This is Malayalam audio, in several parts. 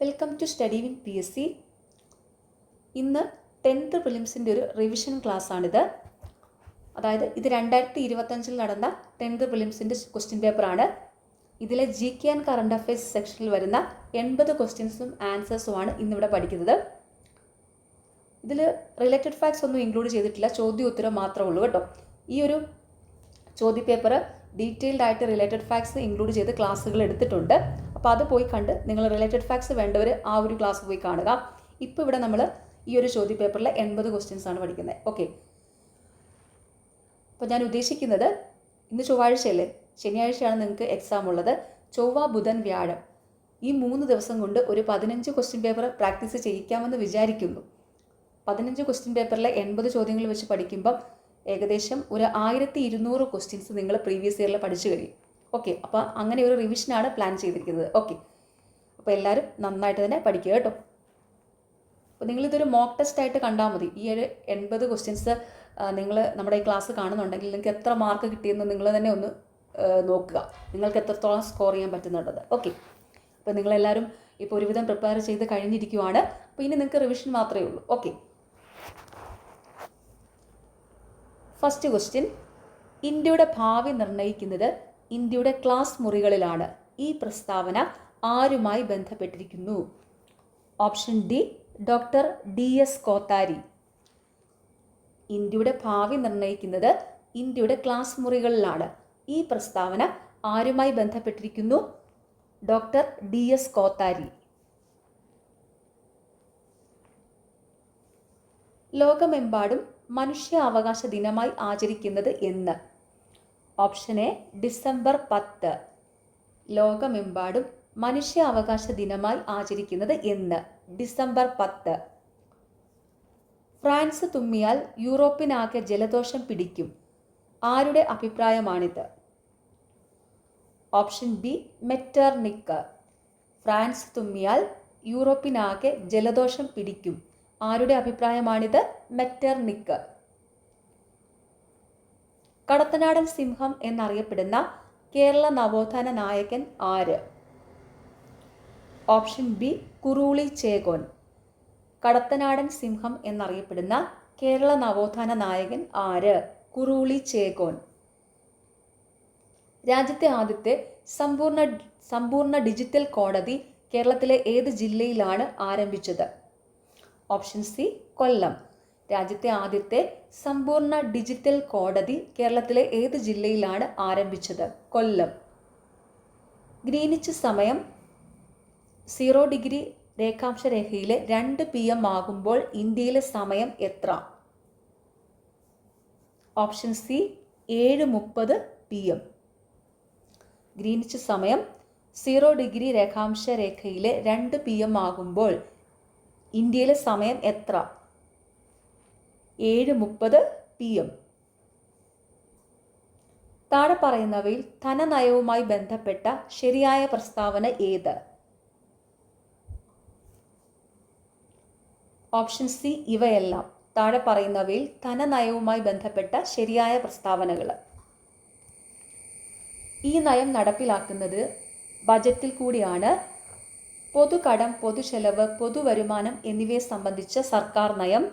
Welcome to Study win PSC. ഇന്ന് 10th പ്രിലിംസിൻ്റെ ഒരു റിവിഷൻ ക്ലാസ്സാണിത്. അതായത് ഇത് 2025 നടന്ന 10th പ്രിലിംസിൻ്റെ ക്വസ്റ്റ്യൻ പേപ്പറാണ്. ഇതിലെ GK ആൻഡ് കറണ്ട് അഫയേഴ്സ് സെക്ഷനിൽ വരുന്ന 80 ക്വസ്റ്റ്യൻസും ആൻസേഴ്സുമാണ് ഇന്നിവിടെ പഠിക്കുന്നത്. ഇതിൽ റിലേറ്റഡ് ഫാക്ട്സ് ഒന്നും ഇൻക്ലൂഡ് ചെയ്തിട്ടില്ല, ചോദ്യോത്തരം മാത്രമേ ഉള്ളൂ കേട്ടോ. ഈ ഒരു ചോദ്യപേപ്പർ ഡീറ്റെയിൽഡ് ആയിട്ട് റിലേറ്റഡ് ഫാക്ട്സ് ഇൻക്ലൂഡ് ചെയ്ത് ക്ലാസ്സുകൾ എടുത്തിട്ടുണ്ട്. അപ്പോൾ അത് പോയി കണ്ട് നിങ്ങൾ റിലേറ്റഡ് ഫാക്ട്സ് വേണ്ടവർ ആ ഒരു ക്ലാസ് പോയി കാണുക. ഇപ്പോൾ ഇവിടെ നമ്മൾ ഈ ഒരു ചോദ്യപേപ്പറിലെ 80 ക്വസ്റ്റ്യൻസ് ആണ് പഠിക്കുന്നത്. ഓക്കെ, അപ്പോൾ ഞാൻ ഉദ്ദേശിക്കുന്നത് ഇന്ന് ചൊവ്വാഴ്ചയല്ലേ, ശനിയാഴ്ചയാണ് നിങ്ങൾക്ക് എക്സാം ഉള്ളത്. ചൊവ്വ, ബുധൻ, വ്യാഴം ഈ 3 ദിവസം കൊണ്ട് ഒരു 15 ക്വസ്റ്റ്യൻ പേപ്പർ പ്രാക്ടീസ് ചെയ്യിക്കാമെന്ന് വിചാരിക്കുന്നു. 15 ക്വസ്റ്റ്യൻ പേപ്പറിലെ 80 ചോദ്യങ്ങൾ വെച്ച് പഠിക്കുമ്പം ഏകദേശം ഒരു 1200 ക്വസ്റ്റ്യൻസ് നിങ്ങൾ പ്രീവിയസ് ഇയറിൽ പഠിച്ചു കഴിയും. ഓക്കെ, അപ്പോൾ അങ്ങനെ ഒരു റിവിഷനാണ് പ്ലാൻ ചെയ്തിരിക്കുന്നത്. ഓക്കെ, അപ്പോൾ എല്ലാവരും നന്നായിട്ട് തന്നെ പഠിക്കുക കേട്ടോ. അപ്പോൾ നിങ്ങളിതൊരു മോക്ക് ടെസ്റ്റ് ആയിട്ട് കണ്ടാൽ മതി. ഈ ഒരു 80 ക്വസ്റ്റ്യൻസ് നിങ്ങൾ നമ്മുടെ ഈ ക്ലാസ് കാണുന്നുണ്ടെങ്കിൽ നിങ്ങൾക്ക് എത്ര മാർക്ക് കിട്ടിയെന്ന് നിങ്ങൾ തന്നെ ഒന്ന് നോക്കുക, നിങ്ങൾക്ക് എത്രത്തോളം സ്കോർ ചെയ്യാൻ പറ്റുന്നുള്ളത്. ഓക്കെ, അപ്പോൾ നിങ്ങളെല്ലാവരും ഇപ്പോൾ ഒരുവിധം പ്രിപ്പയർ ചെയ്ത് കഴിഞ്ഞിരിക്കുവാണ്. അപ്പോൾ ഇനി നിങ്ങൾക്ക് റിവിഷൻ മാത്രമേ ഉള്ളൂ. ഓക്കെ, ഫസ്റ്റ് ക്വസ്റ്റ്യൻ, ഇന്ത്യയുടെ ഭാവി നിർണ്ണയിക്കുന്നത് ഇന്ത്യയുടെ ക്ലാസ് മുറികളിലാണ്. ഈ പ്രസ്താവന ആരുമായി ബന്ധപ്പെട്ടിരിക്കുന്നു? Option D, doctor DS Kothari. ഇന്ത്യയുടെ ഭാവി നിർണ്ണയിക്കുന്നത് ഇന്ത്യയുടെ ക്ലാസ് മുറികളിലാണ്. ഈ പ്രസ്താവന ആരുമായി ബന്ധപ്പെട്ടിരിക്കുന്നു? Doctor DS Kothari. ലോകമെമ്പാടും മനുഷ്യാവകാശ ദിനമായി ആചരിക്കുന്നത് എന്ന്? Option A, December 10. ലോകമെമ്പാടും മനുഷ്യാവകാശ ദിനമായി ആചരിക്കുന്നത് എന്ന്? ഡിസംബർ 10. ഫ്രാൻസ് തുമ്മിയാൽ യൂറോപ്പിനാകെ ജലദോഷം പിടിക്കും. ആരുടെ അഭിപ്രായമാണിത്? Option B, Metternich. ഫ്രാൻസ് തുമ്മിയാൽ യൂറോപ്പിനാകെ ജലദോഷം പിടിക്കും. ആരുടെ അഭിപ്രായമാണിത്? മെറ്റർനിക്ക്. കടത്തനാടൻ സിംഹം എന്നറിയപ്പെടുന്ന കേരള നവോത്ഥാന നായകൻ ആര്? Option B, കുറുളി ചേകോൻ. കടത്തനാടൻ സിംഹം എന്നറിയപ്പെടുന്ന കേരള നവോത്ഥാന നായകൻ ആര്? കുറുളി ചേകോൻ. രാജ്യത്തെ ആദ്യത്തെ സമ്പൂർണ്ണ ഡിജിറ്റൽ കോടതി കേരളത്തിലെ ഏത് ജില്ലയിലാണ് ആരംഭിച്ചത്? ഓപ്ഷൻ സി, കൊല്ലം. രാജ്യത്തെ ആദ്യത്തെ സമ്പൂർണ്ണ ഡിജിറ്റൽ കോടതി കേരളത്തിലെ ഏത് ജില്ലയിലാണ് ആരംഭിച്ചത്? കൊല്ലം. ഗ്രീനിച്ച് സമയം 0 ഡിഗ്രി രേഖാംശ രേഖയിലെ 2 PM ആകുമ്പോൾ ഇന്ത്യയിലെ സമയം എത്ര? Option C, 7:30 PM. ഗ്രീനിച്ച് സമയം 0 ഡിഗ്രി രേഖാംശ രേഖയിലെ 2 PM ആകുമ്പോൾ ഇന്ത്യയിലെ സമയം എത്ര? 7:30 PM. താഴെ പറയുന്നവയിൽ ധനനയവുമായി ബന്ധപ്പെട്ട ശരിയായ പ്രസ്താവന ഏത്? ഓപ്ഷൻ സി, ഇവയെല്ലാം. താഴെ പറയുന്നവയിൽ ധനനയവുമായി ബന്ധപ്പെട്ട ശരിയായ പ്രസ്താവനകൾ. ഈ നയം നടപ്പിലാക്കുന്നത് ബജറ്റിൽ കൂടിയാണ്. പൊതുകടം, പൊതുചെലവ്, പൊതുവരുമാനം എന്നിവയെ സംബന്ധിച്ച സർക്കാർ നയം.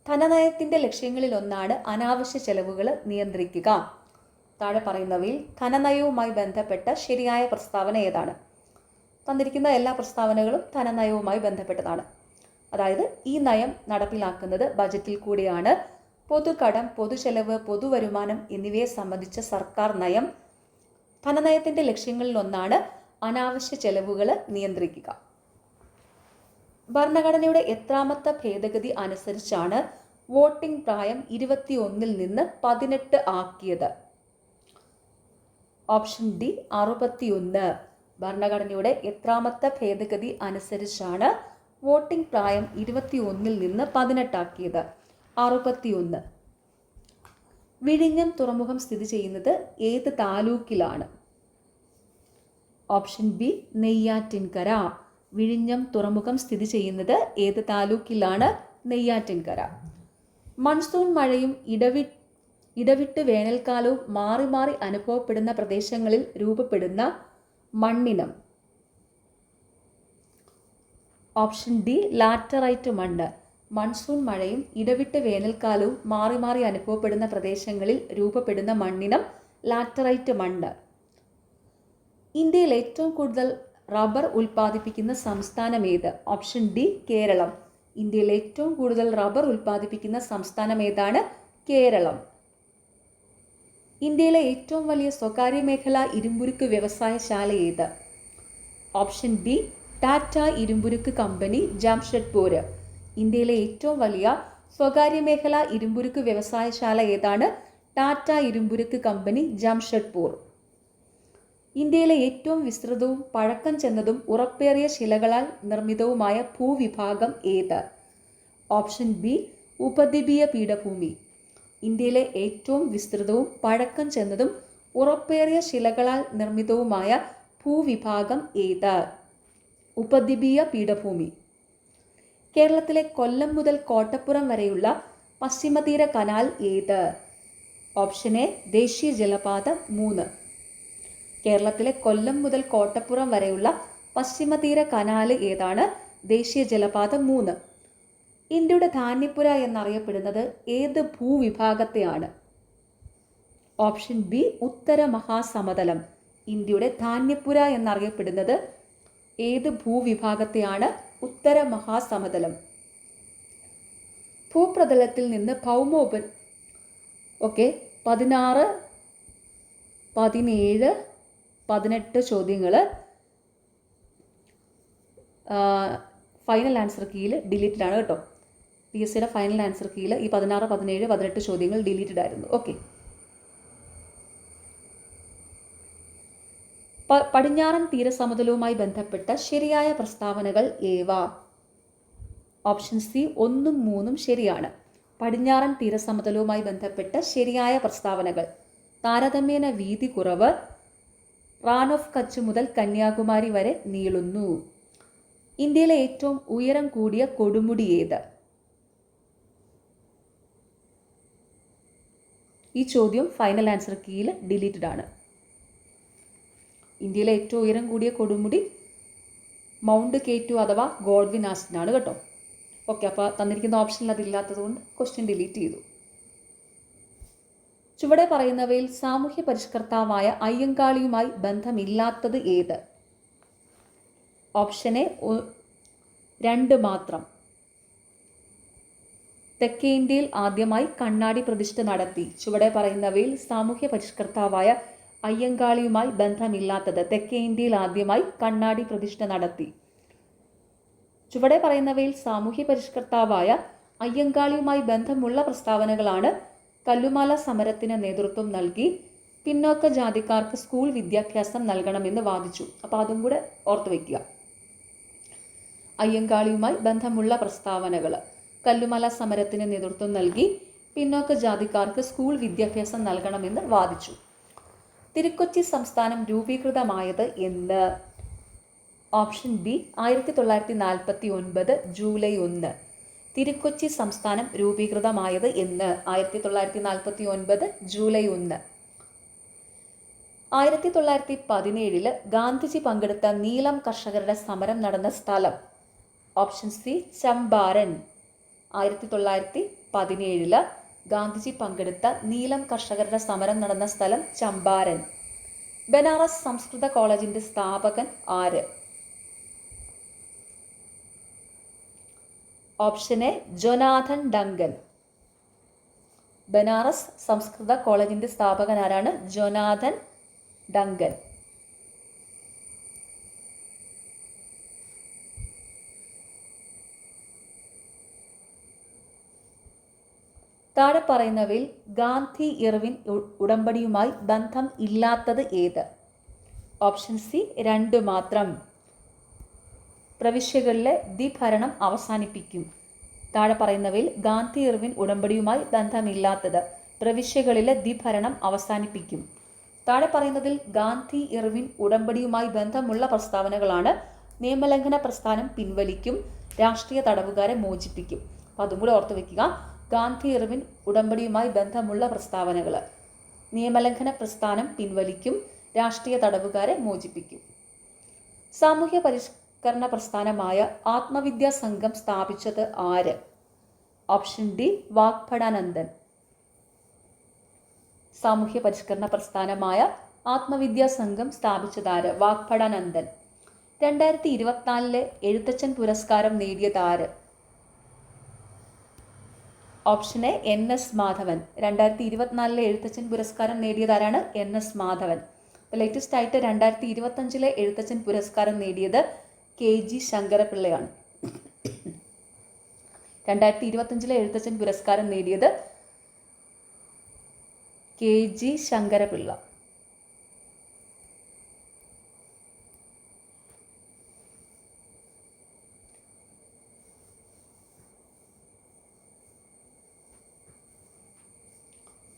ധനനയത്തിൻ്റെ ലക്ഷ്യങ്ങളിലൊന്നാണ് അനാവശ്യ ചെലവുകൾ നിയന്ത്രിക്കുക. താഴെ പറയുന്നവയിൽ ധനനയവുമായി ബന്ധപ്പെട്ട ശരിയായ പ്രസ്താവന ഏതാണ്? തന്നിരിക്കുന്ന എല്ലാ പ്രസ്താവനകളും ധനനയവുമായി ബന്ധപ്പെട്ടതാണ്. അതായത് ഈ നയം നടപ്പിലാക്കുന്നത് ബജറ്റിൽ കൂടിയാണ്. പൊതുകടം, പൊതുചെലവ്, പൊതുവരുമാനം എന്നിവയെ സംബന്ധിച്ച സർക്കാർ നയം. ധനനയത്തിൻ്റെ ലക്ഷ്യങ്ങളിലൊന്നാണ് അനാവശ്യ ചെലവുകൾ നിയന്ത്രിക്കുക. ഭരണഘടനയുടെ എത്രാമത്തെ ഭേദഗതി അനുസരിച്ചാണ് വോട്ടിംഗ് പ്രായം 21 നിന്ന് 18 ആക്കിയത്? Option D, 61. ഭരണഘടനയുടെ എത്രാമത്തെ ഭേദഗതി അനുസരിച്ചാണ് വോട്ടിംഗ് പ്രായം 21 നിന്ന് 18 ആക്കിയത്? 61. വിഴിഞ്ഞം തുറമുഖം സ്ഥിതി ചെയ്യുന്നത് ഏത് താലൂക്കിലാണ്? Option B, Neyyattinkara. വിഴിഞ്ഞം തുറമുഖം സ്ഥിതി ചെയ്യുന്നത് ഏത് താലൂക്കിലാണ്? നെയ്യാറ്റിൻകര. മൺസൂൺ മഴയും ഇടവിട്ട് വേനൽക്കാലവും മാറി മാറി അനുഭവപ്പെടുന്ന പ്രദേശങ്ങളിൽ രൂപപ്പെടുന്ന മണ്ണിനം? ഓപ്ഷൻ ഡി ലാറ്ററൈറ്റ് മണ്ണ്. മൺസൂൺ മഴയും ഇടവിട്ട് വേനൽക്കാലവും മാറി മാറി അനുഭവപ്പെടുന്ന പ്രദേശങ്ങളിൽ രൂപപ്പെടുന്ന മണ്ണിനം ലാറ്ററൈറ്റ് മണ്ണ്. ഇന്ത്യയിൽ ഏറ്റവും കൂടുതൽ റബ്ബർ ഉൽപ്പാദിപ്പിക്കുന്ന സംസ്ഥാനം ഏത്? Option D Kerala. ഇന്ത്യയിൽ ഏറ്റവും കൂടുതൽ റബ്ബർ ഉൽപ്പാദിപ്പിക്കുന്ന സംസ്ഥാനം ഏതാണ്? കേരളം. ഇന്ത്യയിലെ ഏറ്റവും വലിയ സ്വകാര്യ മേഖലാ ഇരുമ്പുരുക്ക് വ്യവസായശാല ഏത്? ഓപ്ഷൻ ബി ടാറ്റ ഇരുമ്പുരുക്ക് കമ്പനി, ജാംഷഡ്പൂർ. ഇന്ത്യയിലെ ഏറ്റവും വലിയ സ്വകാര്യ മേഖലാ ഇരുമ്പുരുക്ക് വ്യവസായശാല ഏതാണ്? ടാറ്റ ഇരുമ്പുരുക്ക് കമ്പനി, ജാംഷഡ്പൂർ. ഇന്ത്യയിലെ ഏറ്റവും വിസ്തൃതവും പഴക്കം ചെന്നതും ഉറപ്പേറിയ ശിലകളാൽ നിർമ്മിതവുമായ ഭൂവിഭാഗം ഏത്? ഓപ്ഷൻ ബി ഉപദ്വീപീയ പീഠഭൂമി. ഇന്ത്യയിലെ ഏറ്റവും വിസ്തൃതവും പഴക്കം ചെന്നതും ഉറപ്പേറിയ ശിലകളാൽ നിർമ്മിതവുമായ ഭൂവിഭാഗം ഏത്? ഉപദ്വീപീയ പീഠഭൂമി. കേരളത്തിലെ കൊല്ലം മുതൽ കോട്ടപ്പുറം വരെയുള്ള പശ്ചിമതീര കനാൽ ഏത്? ഓപ്ഷൻ എ ദേശീയ ജലപാത 3. കേരളത്തിലെ കൊല്ലം മുതൽ കോട്ടപ്പുറം വരെയുള്ള പശ്ചിമതീര കനാൽ ഏതാണ്? ദേശീയ ജലപാത 3. ഇന്ത്യയുടെ ധാന്യപ്പുര എന്നറിയപ്പെടുന്നത് ഏത് ഭൂവിഭാഗത്തെയാണ്? ഓപ്ഷൻ ബി ഉത്തര മഹാസമതലം. ഇന്ത്യയുടെ ധാന്യപ്പുര എന്നറിയപ്പെടുന്നത് ഏത് ഭൂവിഭാഗത്തെയാണ്? ഉത്തര മഹാസമതലം. ഭൂപ്രതലത്തിൽ നിന്ന് ഭൗമോപൻ 16, 17, 18 ചോദ്യങ്ങൾ ഫൈനൽ ആൻസർ കീയിൽ ഡിലീറ്റഡ് ആണ് കേട്ടോ. PSCയുടെ ഫൈനൽ ആൻസർ കീയിൽ ഈ 16, 17, 18 ചോദ്യങ്ങൾ ഡിലീറ്റഡ് ആയിരുന്നു. ഓക്കെ. പടിഞ്ഞാറൻ തീരസമതലവുമായി ബന്ധപ്പെട്ട ശരിയായ പ്രസ്താവനകൾ ഏവ? ഓപ്ഷൻ സി 1ഉം 3ഉം ശരിയാണ്. പടിഞ്ഞാറൻ തീരസമതലവുമായി ബന്ധപ്പെട്ട ശരിയായ പ്രസ്താവനകൾ: താരതമ്യേന വീതി കുറവ്, റാൻ ഓഫ് കച്ച് മുതൽ കന്യാകുമാരി വരെ നീളുന്നു. ഇന്ത്യയിലെ ഏറ്റവും ഉയരം കൂടിയ കൊടുമുടി ഏത്? ഈ ചോദ്യം ഫൈനൽ ആൻസർ കീയിൽ ഡിലീറ്റഡ് ആണ്. ഇന്ത്യയിലെ ഏറ്റവും ഉയരം കൂടിയ കൊടുമുടി മൗണ്ട് K2 അഥവാ ഗോഡ്വിൻ ആസ്റ്റിനാണ് കേട്ടോ. ഓക്കെ, അപ്പോൾ തന്നിരിക്കുന്ന ഓപ്ഷനിൽ അതില്ലാത്തത് കൊണ്ട് ക്വസ്റ്റ്യൻ ഡിലീറ്റ് ചെയ്തു. ചുവടെ പറയുന്നവയിൽ സാമൂഹ്യ പരിഷ്കർത്താവായ അയ്യങ്കാളിയുമായി ബന്ധമില്ലാത്തത് ഏത്? ഓപ്ഷൻ എ 2 മാത്രം. തെക്കേ ഇന്ത്യയിൽ ആദ്യമായി കണ്ണാടി പ്രതിഷ്ഠ നടത്തി. ചുവടെ പറയുന്നവയിൽ സാമൂഹ്യ പരിഷ്കർത്താവായ അയ്യങ്കാളിയുമായി ബന്ധമില്ലാത്തത്. തെക്കേ ഇന്ത്യയിൽ ആദ്യമായി കണ്ണാടി പ്രതിഷ്ഠ നടത്തി. ചുവടെ പറയുന്നവയിൽ സാമൂഹ്യ പരിഷ്കർത്താവായ അയ്യങ്കാളിയുമായി ബന്ധമുള്ള പ്രസ്താവനകളാണ്: കല്ലുമാല സമരത്തിന് നേതൃത്വം നൽകി, പിന്നോക്ക ജാതിക്കാർക്ക് സ്കൂൾ വിദ്യാഭ്യാസം നൽകണമെന്ന് വാദിച്ചു. അപ്പോൾ അതും കൂടെ ഓർത്തു വയ്ക്കുക. അയ്യങ്കാളിയുമായി ബന്ധമുള്ള പ്രസ്താവനകൾ: കല്ലുമാല സമരത്തിന് നേതൃത്വം നൽകി, പിന്നോക്ക ജാതിക്കാർക്ക് സ്കൂൾ വിദ്യാഭ്യാസം നൽകണമെന്ന് വാദിച്ചു. തിരുക്കൊച്ചി സംസ്ഥാനം രൂപീകൃതമായത് എന്ന്? Option B 1949 July 1. തിരുക്കൊച്ചി സംസ്ഥാനം രൂപീകൃതമായത് എന്ന്? 1949 ജൂലൈ 1. 1917 ഗാന്ധിജി പങ്കെടുത്ത നീലം കർഷകരുടെ സമരം നടന്ന സ്ഥലം? Option C Champaran. 1917 ഗാന്ധിജി പങ്കെടുത്ത നീലം കർഷകരുടെ സമരം നടന്ന സ്ഥലം ചമ്പാരൻ. ബനാറസ് സംസ്കൃത കോളേജിന്റെ സ്ഥാപകൻ ആര്? Option A Jonathan Duncan. Banaras സംസ്കൃത കോളേജിന്റെ സ്ഥാപകൻ ആരാണ്? Jonathan Duncan. താഴെ പറയുന്നവയിൽ ഗാന്ധി ഇർവിൻ ഉടമ്പടിയുമായി ബന്ധം ഇല്ലാത്തത് ഏത്? ഓപ്ഷൻ സി 2 മാത്രം. പ്രവിശ്യകളിലെ ദ്വിഭരണം അവസാനിപ്പിക്കും. താഴെ പറയുന്നവയിൽ ഗാന്ധി ഇർവിൻ ഉടമ്പടിയുമായി ബന്ധമില്ലാത്തത്: പ്രവിശ്യകളിലെ ദ്വിഭരണം അവസാനിപ്പിക്കും. താഴെ പറയുന്നതിൽ ഗാന്ധി ഇർവിൻ ഉടമ്പടിയുമായി ബന്ധമുള്ള പ്രസ്താവനകളാണ്: നിയമലംഘന പ്രസ്ഥാനം പിൻവലിക്കും, രാഷ്ട്രീയ തടവുകാരെ മോചിപ്പിക്കും. അപ്പോൾ അതും കൂടെ ഓർത്ത് വയ്ക്കുക. ഗാന്ധി ഇർവിൻ ഉടമ്പടിയുമായി ബന്ധമുള്ള പ്രസ്താവനകൾ: നിയമലംഘന പ്രസ്ഥാനം പിൻവലിക്കും, രാഷ്ട്രീയ തടവുകാരെ മോചിപ്പിക്കും. പരിഷ്കരണ പ്രസ്ഥാനമായ ആത്മവിദ്യാ സംഘം സ്ഥാപിച്ചത് ആര്? Option D Vagbhatananda. സാമൂഹ്യ പരിഷ്കരണ പ്രസ്ഥാനമായ ആത്മവിദ്യാ സംഘം സ്ഥാപിച്ചതാര്? വാഗ്ഭടാനന്ദൻ. 2024 എഴുത്തച്ഛൻ പുരസ്കാരം നേടിയത് ആര്? Option A NS Madhavan. 2024 Ezhuthachan പുരസ്കാരം നേടിയതാരാണ്? NS മാധവൻ. ലേറ്റസ്റ്റ് ആയിട്ട് 2025 എഴുത്തച്ഛൻ പുരസ്കാരം നേടിയത് KG ശങ്കരപിള്ളയാണ്. 2025 എഴുത്തച്ഛൻ പുരസ്കാരം നേടിയത് KG ശങ്കരപിള്ള.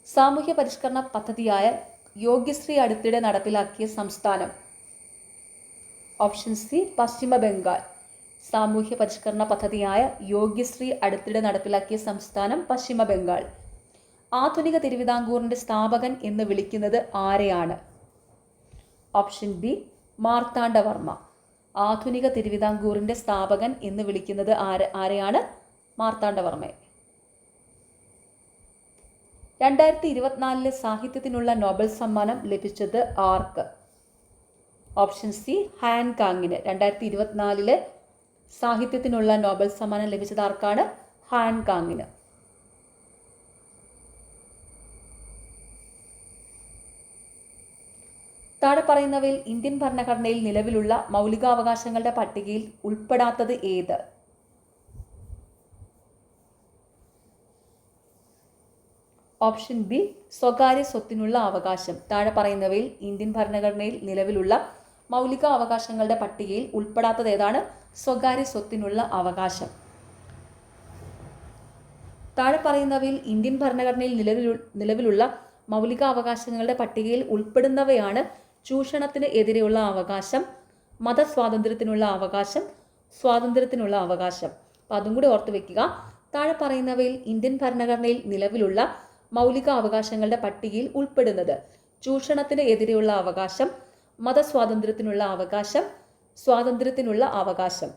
സാമൂഹ്യ പരിഷ്കരണ പദ്ധതിയായ യോഗ്യശ്രീ അടുത്തിടെ നടപ്പിലാക്കിയ സംസ്ഥാനം? ഓപ്ഷൻ സി പശ്ചിമ ബംഗാൾ. സാമൂഹ്യ പരിഷ്കരണ പദ്ധതിയായ യോഗ്യശ്രീ അടുത്തിടെ നടപ്പിലാക്കിയ സംസ്ഥാനം പശ്ചിമ ബംഗാൾ. ആധുനിക തിരുവിതാംകൂറിൻ്റെ സ്ഥാപകൻ എന്ന് വിളിക്കുന്നത് ആരെയാണ്? Option B Marthanda Varma. ആധുനിക തിരുവിതാംകൂറിൻ്റെ സ്ഥാപകൻ എന്ന് വിളിക്കുന്നത് ആരെയാണ്? മാർത്താണ്ഡവർമ്മയെ. 2024 സാഹിത്യത്തിനുള്ള നോബൽ സമ്മാനം ലഭിച്ചത് ആർക്ക്? Option C ഹാൻകാങ്ങിന്. 2024 സാഹിത്യത്തിനുള്ള നോബൽ സമ്മാനം ലഭിച്ചത് ആർക്കാണ്? ഹാൻകാങ്ങിന്. താഴെ പറയുന്നവയിൽ ഇന്ത്യൻ ഭരണഘടനയിൽ നിലവിലുള്ള മൗലികാവകാശങ്ങളുടെ പട്ടികയിൽ ഉൾപ്പെടാത്തത് ഏത്? ഓപ്ഷൻ ബി സ്വകാര്യ സ്വത്തിനുള്ള അവകാശം. താഴെ പറയുന്നവയിൽ ഇന്ത്യൻ ഭരണഘടനയിൽ നിലവിലുള്ള മൗലിക അവകാശങ്ങളുടെ പട്ടികയിൽ ഉൾപ്പെടാത്തത് ഏതാണ്? സ്വകാര്യ സ്വത്തിനുള്ള അവകാശം. താഴെ പറയുന്നവയിൽ ഇന്ത്യൻ ഭരണഘടനയിൽ നിലവിലുള്ള മൗലിക അവകാശങ്ങളുടെ പട്ടികയിൽ ഉൾപ്പെടുന്നവയാണ് ചൂഷണത്തിന് എതിരെയുള്ള അവകാശം, മതസ്വാതന്ത്ര്യത്തിനുള്ള അവകാശം, സ്വാതന്ത്ര്യത്തിനുള്ള അവകാശം. അപ്പം അതും കൂടി ഓർത്തു വെക്കുക. താഴെ പറയുന്നവയിൽ ഇന്ത്യൻ ഭരണഘടനയിൽ നിലവിലുള്ള മൗലിക അവകാശങ്ങളുടെ പട്ടികയിൽ ഉൾപ്പെടുന്നത് ചൂഷണത്തിന് എതിരെയുള്ള അവകാശം, മതസ്വാതന്ത്ര്യത്തിനുള്ള അവകാശം, സ്വാതന്ത്ര്യത്തിനുള്ള അവകാശം.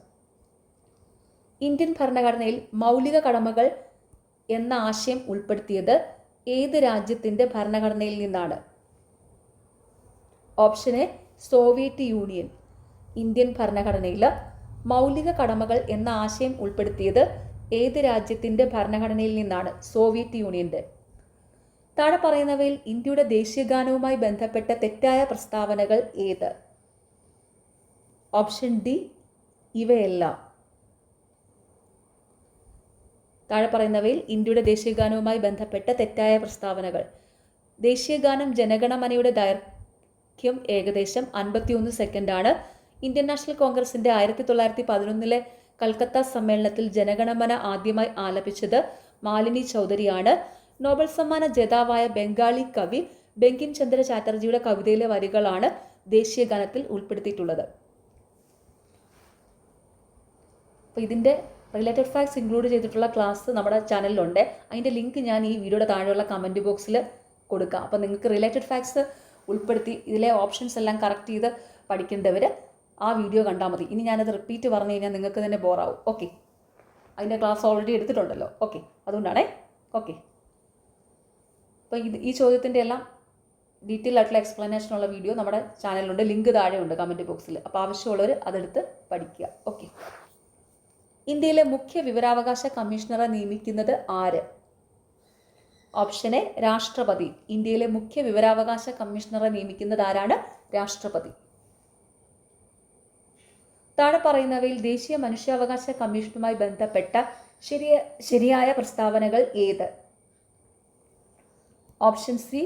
ഇന്ത്യൻ ഭരണഘടനയിൽ മൗലിക കടമകൾ എന്ന ആശയം ഉൾപ്പെടുത്തിയത് ഏത് രാജ്യത്തിൻ്റെ ഭരണഘടനയിൽ നിന്നാണ്? Option A Soviet union. Indian ഭരണഘടനയിൽ മൗലിക കടമകൾ എന്ന ആശയം ഉൾപ്പെടുത്തിയത് ഏത് രാജ്യത്തിൻ്റെ ഭരണഘടനയിൽ നിന്നാണ്? സോവിയറ്റ് യൂണിയൻ്റെ. താഴെ പറയുന്നവയിൽ ഇന്ത്യയുടെ ദേശീയഗാനവുമായി ബന്ധപ്പെട്ട തെറ്റായ പ്രസ്താവനകൾ ഏത്? ഓപ്ഷൻ ഡി ഇവയെല്ലാം. താഴെ പറയുന്നവയിൽ ഇന്ത്യയുടെ ദേശീയഗാനവുമായി ബന്ധപ്പെട്ട തെറ്റായ പ്രസ്താവനകൾ. ദേശീയഗാനം ജനഗണമനയുടെ ദൈർഘ്യം ഏകദേശം 51 സെക്കൻഡാണ്. ഇന്ത്യൻ നാഷണൽ കോൺഗ്രസിൻ്റെ 1911 കൽക്കത്ത സമ്മേളനത്തിൽ ജനഗണമന ആദ്യമായി ആലപിച്ചത് മാലിനി ചൗധരിയാണ്. നോബൽ സമ്മാന ജേതാവായ ബംഗാളി കവി ബങ്കിം ചന്ദ്ര ചാറ്റർജിയുടെ കവിതയിലെ വരികളാണ് ദേശീയഗാനത്തിൽ ഉൾപ്പെടുത്തിയിട്ടുള്ളത്. അപ്പോൾ ഇതിൻ്റെ റിലേറ്റഡ് ഫാക്ട്സ് ഇൻക്ലൂഡ് ചെയ്തിട്ടുള്ള ക്ലാസ് നമ്മുടെ ചാനലിലുണ്ട്. അതിൻ്റെ ലിങ്ക് ഞാൻ ഈ വീഡിയോയുടെ താഴെയുള്ള കമൻറ്റ് ബോക്സിൽ കൊടുക്കാം. അപ്പോൾ നിങ്ങൾക്ക് റിലേറ്റഡ് ഫാക്ട്സ് ഉൾപ്പെടുത്തി ഇതിലെ ഓപ്ഷൻസ് എല്ലാം കറക്റ്റ് ചെയ്ത് പഠിക്കേണ്ടവർ ആ വീഡിയോ കണ്ടാൽ മതി. ഇനി ഞാനത് റിപ്പീറ്റ് പറഞ്ഞു കഴിഞ്ഞാൽ നിങ്ങൾക്ക് തന്നെ ബോറാവും. ഓക്കെ, അതിൻ്റെ ക്ലാസ് ഓൾറെഡി എടുത്തിട്ടുണ്ടല്ലോ. ഓക്കെ, അതുകൊണ്ടാണേ. ഓക്കെ, അപ്പോൾ ഈ ചോദ്യത്തിൻ്റെ എല്ലാം ഡീറ്റെയിൽ ആയിട്ടുള്ള എക്സ്പ്ലനേഷനുള്ള വീഡിയോ നമ്മുടെ ചാനലിലുണ്ട്. ലിങ്ക് താഴെയുണ്ട് കമൻറ്റ് ബോക്സിൽ. അപ്പോൾ ആവശ്യമുള്ളവർ അതെടുത്ത് പഠിക്കുക. ഓക്കെ, ഇന്ത്യയിലെ മുഖ്യ വിവരാവകാശ കമ്മീഷണറെ നിയമിക്കുന്നത് ആര്? ഓപ്ഷൻ എ രാഷ്ട്രപതി. ഇന്ത്യയിലെ മുഖ്യ വിവരാവകാശ കമ്മീഷണറെ നിയമിക്കുന്നത് ആരാണ്? രാഷ്ട്രപതി. താഴെ പറയുന്നവയിൽ ദേശീയ മനുഷ്യാവകാശ കമ്മീഷനുമായി ബന്ധപ്പെട്ട ശരിയായ പ്രസ്താവനകൾ ഏത്? ഓപ്ഷൻ സി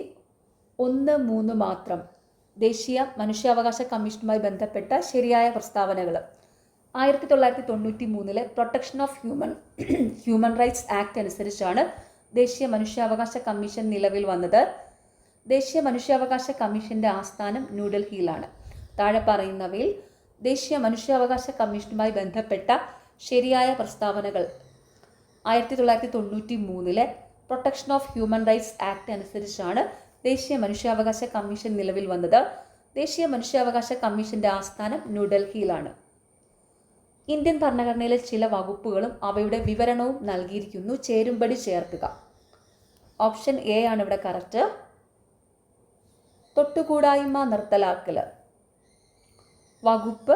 1, 3 മാത്രം. ദേശീയ മനുഷ്യാവകാശ കമ്മീഷനുമായി ബന്ധപ്പെട്ട ശരിയായ പ്രസ്താവനകൾ. 1993 protection of human rights act അനുസരിച്ചാണ് ദേശീയ മനുഷ്യാവകാശ കമ്മീഷൻ നിലവിൽ വന്നത്. ദേശീയ മനുഷ്യാവകാശ കമ്മീഷൻ്റെ ആസ്ഥാനം ന്യൂഡൽഹിയിലാണ്. താഴെ പറയുന്നവയിൽ ദേശീയ മനുഷ്യാവകാശ കമ്മീഷനുമായി ബന്ധപ്പെട്ട ശരിയായ പ്രസ്താവനകൾ. 1993 protection of human rights act അനുസരിച്ചാണ് ദേശീയ മനുഷ്യാവകാശ കമ്മീഷൻ നിലവിൽ വന്നത്. ദേശീയ മനുഷ്യാവകാശ കമ്മീഷൻ്റെ ആസ്ഥാനം ന്യൂഡൽഹിയിലാണ്. ഇന്ത്യൻ ഭരണഘടനയിലെ ചില വകുപ്പുകളും അവയുടെ വിവരണവും നൽകിയിരിക്കുന്നു. ചേരുംപടി ചേർക്കുക. ഓപ്ഷൻ എ ആണ് ഇവിടെ കറക്റ്റ്. തൊട്ടുകൂടായ്മ നിർത്തലാക്കൽ വകുപ്പ്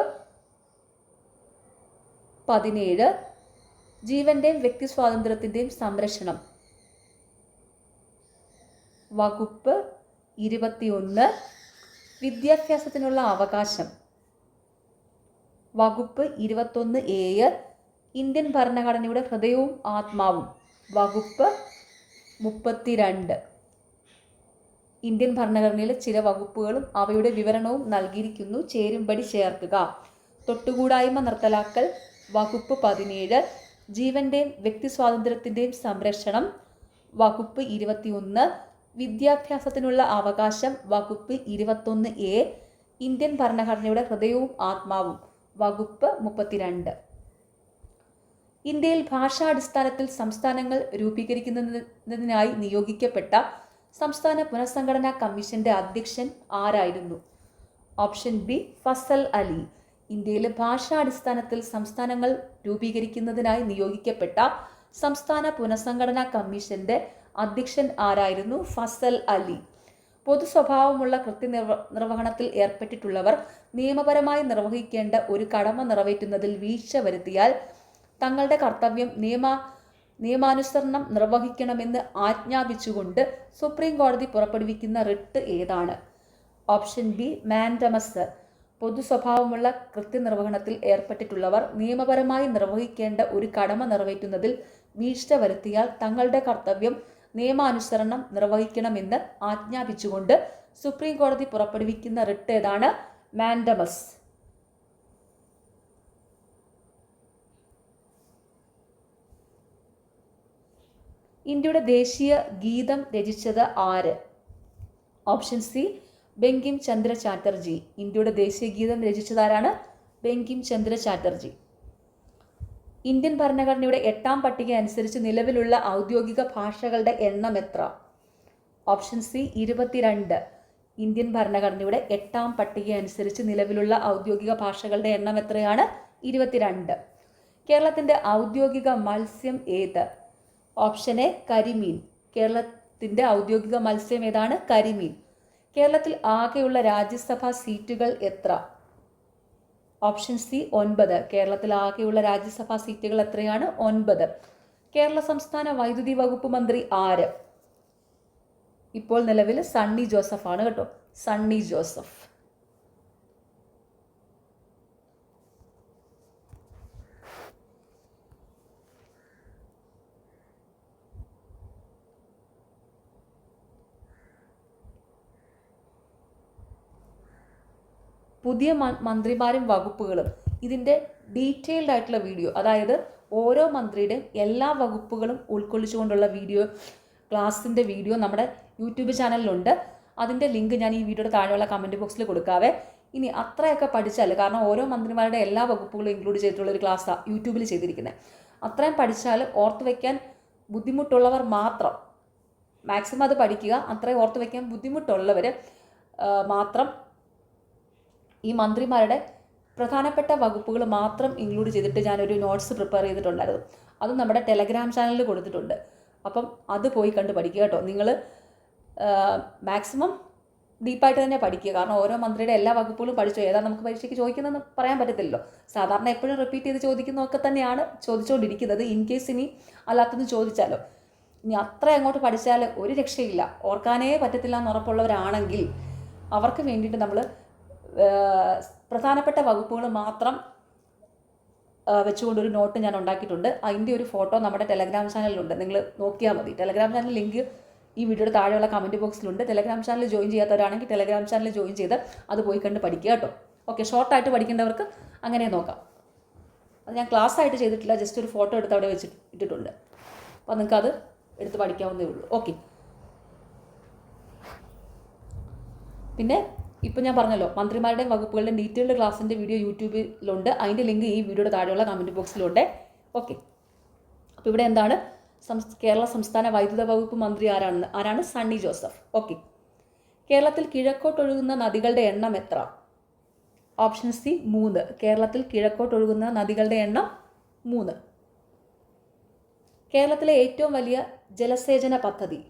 17. ജീവന്റെയും വ്യക്തി സ്വാതന്ത്ര്യത്തിന്റെയും സംരക്ഷണം വകുപ്പ് 21. വിദ്യാഭ്യാസത്തിനുള്ള അവകാശം വകുപ്പ് 21A. ഇന്ത്യൻ ഭരണഘടനയുടെ ഹൃദയവും ആത്മാവും വകുപ്പ് 32. ഇന്ത്യൻ ഭരണഘടനയിലെ ചില വകുപ്പുകളും അവയുടെ വിവരണവും നൽകിയിരിക്കുന്നു. ചേരുംപടി ചേർക്കുക. തൊട്ടുകൂടായ്മ നിർത്തലാക്കൽ വകുപ്പ് 17. ജീവന്റെയും വ്യക്തി സ്വാതന്ത്ര്യത്തിന്റെയും സംരക്ഷണം വകുപ്പ് 21. വിദ്യാഭ്യാസത്തിനുള്ള അവകാശം വകുപ്പ് 21A. ഇന്ത്യൻ ഭരണഘടനയുടെ ഹൃദയവും ആത്മാവും വകുപ്പ് 32. ഇന്ത്യയിൽ ഭാഷാടിസ്ഥാനത്തിൽ സംസ്ഥാനങ്ങൾ രൂപീകരിക്കുന്നതിനായി നിയോഗിക്കപ്പെട്ട സംസ്ഥാന പുനഃസംഘടനാ കമ്മീഷന്റെ അധ്യക്ഷൻ ആരായിരുന്നു? Option B Fazal Ali. ഇന്ത്യയിലെ ഭാഷാടിസ്ഥാനത്തിൽ സംസ്ഥാനങ്ങൾ രൂപീകരിക്കുന്നതിനായി നിയോഗിക്കപ്പെട്ട സംസ്ഥാന പുനഃസംഘടനാ കമ്മീഷന്റെ അധ്യക്ഷൻ ആരായിരുന്നു? ഫസൽ അലി. പൊതു സ്വഭാവമുള്ള കൃത്യനിർവഹണത്തിൽ ഏർപ്പെട്ടിട്ടുള്ളവർ നിയമപരമായി നിർവഹിക്കേണ്ട ഒരു കടമ നിറവേറ്റുന്നതിൽ വീഴ്ച വരുത്തിയാൽ തങ്ങളുടെ കർത്തവ്യം നിയമാനുസരണം നിർവഹിക്കണമെന്ന് ആജ്ഞാപിച്ചുകൊണ്ട് സുപ്രീം കോടതി പുറപ്പെടുവിക്കുന്ന റിട്ട് ഏതാണ്? Option B mandamus. പൊതു സ്വഭാവമുള്ള കൃത്യനിർവഹണത്തിൽ ഏർപ്പെട്ടിട്ടുള്ളവർ നിയമപരമായി നിർവഹിക്കേണ്ട ഒരു കടമ നിറവേറ്റുന്നതിൽ വീഴ്ച വരുത്തിയാൽ തങ്ങളുടെ കർത്തവ്യം നിയമാനുസരണം നിർവഹിക്കണമെന്ന് ആജ്ഞാപിച്ചുകൊണ്ട് സുപ്രീം കോടതി പുറപ്പെടുവിക്കുന്ന റിട്ട് ഏതാണ്? മാൻഡമസ്. ഇന്ത്യയുടെ ദേശീയ ഗീതം രചിച്ചത് ആര്? Option C Bankim Chandra Chatterjee. ഇന്ത്യയുടെ ദേശീയ ഗീതം രചിച്ചതാരാണ്? ബങ്കിം ചന്ദ്ര ചാറ്റർജി. ഇന്ത്യൻ ഭരണഘടനയുടെ 8ാം പട്ടിക അനുസരിച്ച് നിലവിലുള്ള ഔദ്യോഗിക ഭാഷകളുടെ എണ്ണം എത്ര? Option C 22. ഇന്ത്യൻ ഭരണഘടനയുടെ 8ാം പട്ടിക അനുസരിച്ച് നിലവിലുള്ള ഔദ്യോഗിക ഭാഷകളുടെ എണ്ണം എത്രയാണ്? 22. കേരളത്തിന്റെ ഔദ്യോഗിക മത്സ്യം ഏത്? ഓപ്ഷൻ എ കരിമീൻ. കേരളത്തിന്റെ ഔദ്യോഗിക മത്സ്യം ഏതാണ്? കരിമീൻ. കേരളത്തിൽ ആകെയുള്ള രാജ്യസഭാ സീറ്റുകൾ എത്ര? Option C 9. കേരളത്തിൽ ആകെയുള്ള രാജ്യസഭാ സീറ്റുകൾ എത്രയാണ്? 9. കേരള സംസ്ഥാന വൈദ്യുതി വകുപ്പ് മന്ത്രി ആര്? ഇപ്പോൾ നിലവിൽ സണ്ണി ജോസഫ് ആണ് കേട്ടോ. സണ്ണി ജോസഫ്. പുതിയ മന്ത്രിമാരും വകുപ്പുകളും ഇതിൻ്റെ ഡീറ്റെയിൽഡ് ആയിട്ടുള്ള വീഡിയോ, അതായത് ഓരോ മന്ത്രിയുടെയും എല്ലാ വകുപ്പുകളും ഉൾക്കൊള്ളിച്ചുകൊണ്ടുള്ള വീഡിയോ, ക്ലാസ്സിൻ്റെ വീഡിയോ നമ്മുടെ യൂട്യൂബ് ചാനലിലുണ്ട്. അതിൻ്റെ ലിങ്ക് ഞാൻ ഈ വീഡിയോയുടെ താഴെയുള്ള കമൻറ്റ് ബോക്സിൽ കൊടുക്കാവേ. ഇനി അത്രയൊക്കെ പഠിച്ചാൽ, കാരണം ഓരോ മന്ത്രിമാരുടെ എല്ലാ വകുപ്പുകളും ഇൻക്ലൂഡ് ചെയ്തിട്ടുള്ള ഒരു ക്ലാസ്സാണ് യൂട്യൂബിൽ ചെയ്തിരിക്കുന്നത്. അത്രയും പഠിച്ചാൽ ഓർത്ത് വയ്ക്കാൻ ബുദ്ധിമുട്ടുള്ളവർ മാത്രം മാക്സിമം അത് പഠിക്കുക. അത്രയും ഓർത്ത് വയ്ക്കാൻ ബുദ്ധിമുട്ടുള്ളവർ മാത്രം ഈ മന്ത്രിമാരുടെ പ്രധാനപ്പെട്ട വകുപ്പുകൾ മാത്രം ഇൻക്ലൂഡ് ചെയ്തിട്ട് ഞാനൊരു നോട്ട്സ് പ്രിപ്പയർ ചെയ്തിട്ടുണ്ടായിരുന്നു. അത് നമ്മുടെ ടെലഗ്രാം ചാനലിൽ കൊടുത്തിട്ടുണ്ട്. അപ്പം അത് പോയി കണ്ട് പഠിക്കുക കേട്ടോ. നിങ്ങൾ മാക്സിമം ഡീപ്പായിട്ട് തന്നെ പഠിക്കുക. കാരണം ഓരോ മന്ത്രിയുടെ എല്ലാ വകുപ്പുകളും പഠിച്ചോ, ഏതാ നമുക്ക് പരീക്ഷയ്ക്ക് ചോദിക്കുന്നതെന്ന് പറയാൻ പറ്റത്തില്ലല്ലോ. സാധാരണ എപ്പോഴും റിപ്പീറ്റ് ചെയ്ത് ചോദിക്കുന്നതൊക്കെ തന്നെയാണ് ചോദിച്ചുകൊണ്ടിരിക്കുന്നത്. ഇൻ കേസ് ഇനി അല്ലാത്തത് ചോദിച്ചാലോ, ഇനി അത്ര അങ്ങോട്ട് പഠിച്ചാൽ ഒരു രക്ഷയില്ല, ഓർക്കാനേ പറ്റത്തില്ല എന്ന് ഉറപ്പുള്ളവരാണെങ്കിൽ അവർക്ക് വേണ്ടിയിട്ട് നമ്മൾ പ്രധാനപ്പെട്ട വകുപ്പുകൾ മാത്രം വെച്ചുകൊണ്ടൊരു നോട്ട് ഞാൻ ഉണ്ടാക്കിയിട്ടുണ്ട്. അതിൻ്റെ ഒരു ഫോട്ടോ നമ്മുടെ ടെലഗ്രാം ചാനലിലുണ്ട്, നിങ്ങൾ നോക്കിയാൽ മതി. ടെലഗ്രാം ചാനൽ ലിങ്ക് ഈ വീഡിയോയുടെ താഴെയുള്ള കമൻറ്റ് ബോക്സിലുണ്ട്. ടെലഗ്രാം ചാനൽ ജോയിൻ ചെയ്യാത്തവരാണെങ്കിൽ ടെലഗ്രാം ചാനൽ ജോയിൻ ചെയ്ത് അത് പോയി കണ്ട് പഠിക്കുക കേട്ടോ. ഓക്കെ, ഷോർട്ടായിട്ട് പഠിക്കേണ്ടവർക്ക് അങ്ങനെ നോക്കാം. അത് ഞാൻ ക്ലാസ് ആയിട്ട് ചെയ്തിട്ടില്ല, ജസ്റ്റ് ഒരു ഫോട്ടോ എടുത്ത് അവിടെ ഇട്ടിട്ടുണ്ട്. അപ്പോൾ നിങ്ങൾക്ക് അത് എടുത്ത് പഠിക്കാവുന്നതേ ഉള്ളൂ. ഓക്കെ, പിന്നെ ഇപ്പോൾ ഞാൻ പറഞ്ഞല്ലോ മന്ത്രിമാരുടെയും വകുപ്പുകളുടെയും ഡീറ്റെയിൽഡ് ക്ലാസ്സിൻ്റെ വീഡിയോ യൂട്യൂബിലുണ്ട്. അതിൻ്റെ ലിങ്ക് ഈ വീഡിയോയുടെ താഴെയുള്ള കമൻറ്റ് ബോക്സിലുണ്ട്. ഓക്കെ, അപ്പോൾ ഇവിടെ എന്താണ് കേരള സംസ്ഥാന വൈദ്യുത വകുപ്പ് മന്ത്രി ആരാണ്? സണ്ണി ജോസഫ്. ഓക്കെ, കേരളത്തിൽ കിഴക്കോട്ടൊഴുകുന്ന നദികളുടെ എണ്ണം എത്ര? Option C 3. കേരളത്തിൽ കിഴക്കോട്ടൊഴുകുന്ന നദികളുടെ എണ്ണം 3. കേരളത്തിലെ ഏറ്റവും വലിയ ജലസേചന പദ്ധതി.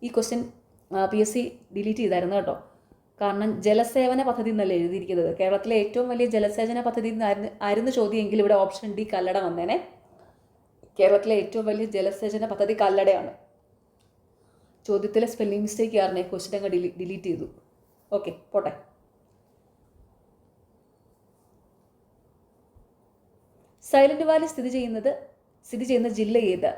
ഈ ക്വസ്റ്റ്യൻ PSC ഡിലീറ്റ് ചെയ്തായിരുന്നു കേട്ടോ. കാരണം ജലസേവന പദ്ധതി എന്നല്ല എഴുതിയിരിക്കുന്നത്. കേരളത്തിലെ ഏറ്റവും വലിയ ജലസേചന പദ്ധതി ആയിരുന്നു ചോദ്യമെങ്കിൽ ഇവിടെ ഓപ്ഷൻ ഡി കല്ലട വന്നേനെ. കേരളത്തിലെ ഏറ്റവും വലിയ ജലസേചന പദ്ധതി കല്ലടയാണ്. ചോദ്യത്തിലെ സ്പെല്ലിംഗ് മിസ്റ്റേക്ക് കാരണം ക്വസ്റ്റ്യൻ അങ്ങ് ഡിലീറ്റ് ചെയ്തു. ഓക്കെ, പോട്ടെ. സൈലന്റ് വാലി സ്ഥിതി ചെയ്യുന്ന ജില്ല ഏത്?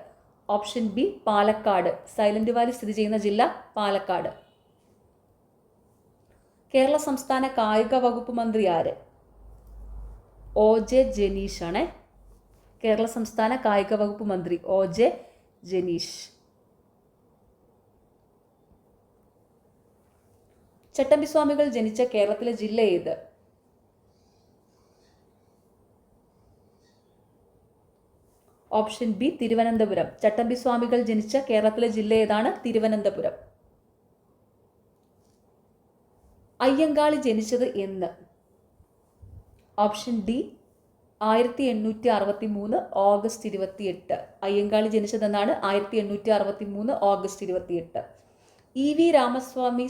Option B Palakkad. Silent Valley സ്ഥിതി ചെയ്യുന്ന ജില്ല പാലക്കാട്. കേരള സംസ്ഥാന കായിക വകുപ്പ് മന്ത്രി ആര്? OJ ജനീഷ് ആണ്. കേരള സംസ്ഥാന കായിക വകുപ്പ് മന്ത്രി OJ ജനീഷ്. ചട്ടമ്പിസ്വാമികൾ ജനിച്ച കേരളത്തിലെ ജില്ല ഏത്? Option B Thiruvananthapuram. ചട്ടമ്പിസ്വാമികൾ ജനിച്ച കേരളത്തിലെ ജില്ല ഏതാണ്? തിരുവനന്തപുരം. അയ്യങ്കാളി ജനിച്ചത് എന്ന്? Option D 1863 August 28. അയ്യങ്കാളി ജനിച്ചതെന്നാണ് 1863 ഓഗസ്റ്റ് 28. EV രാമസ്വാമി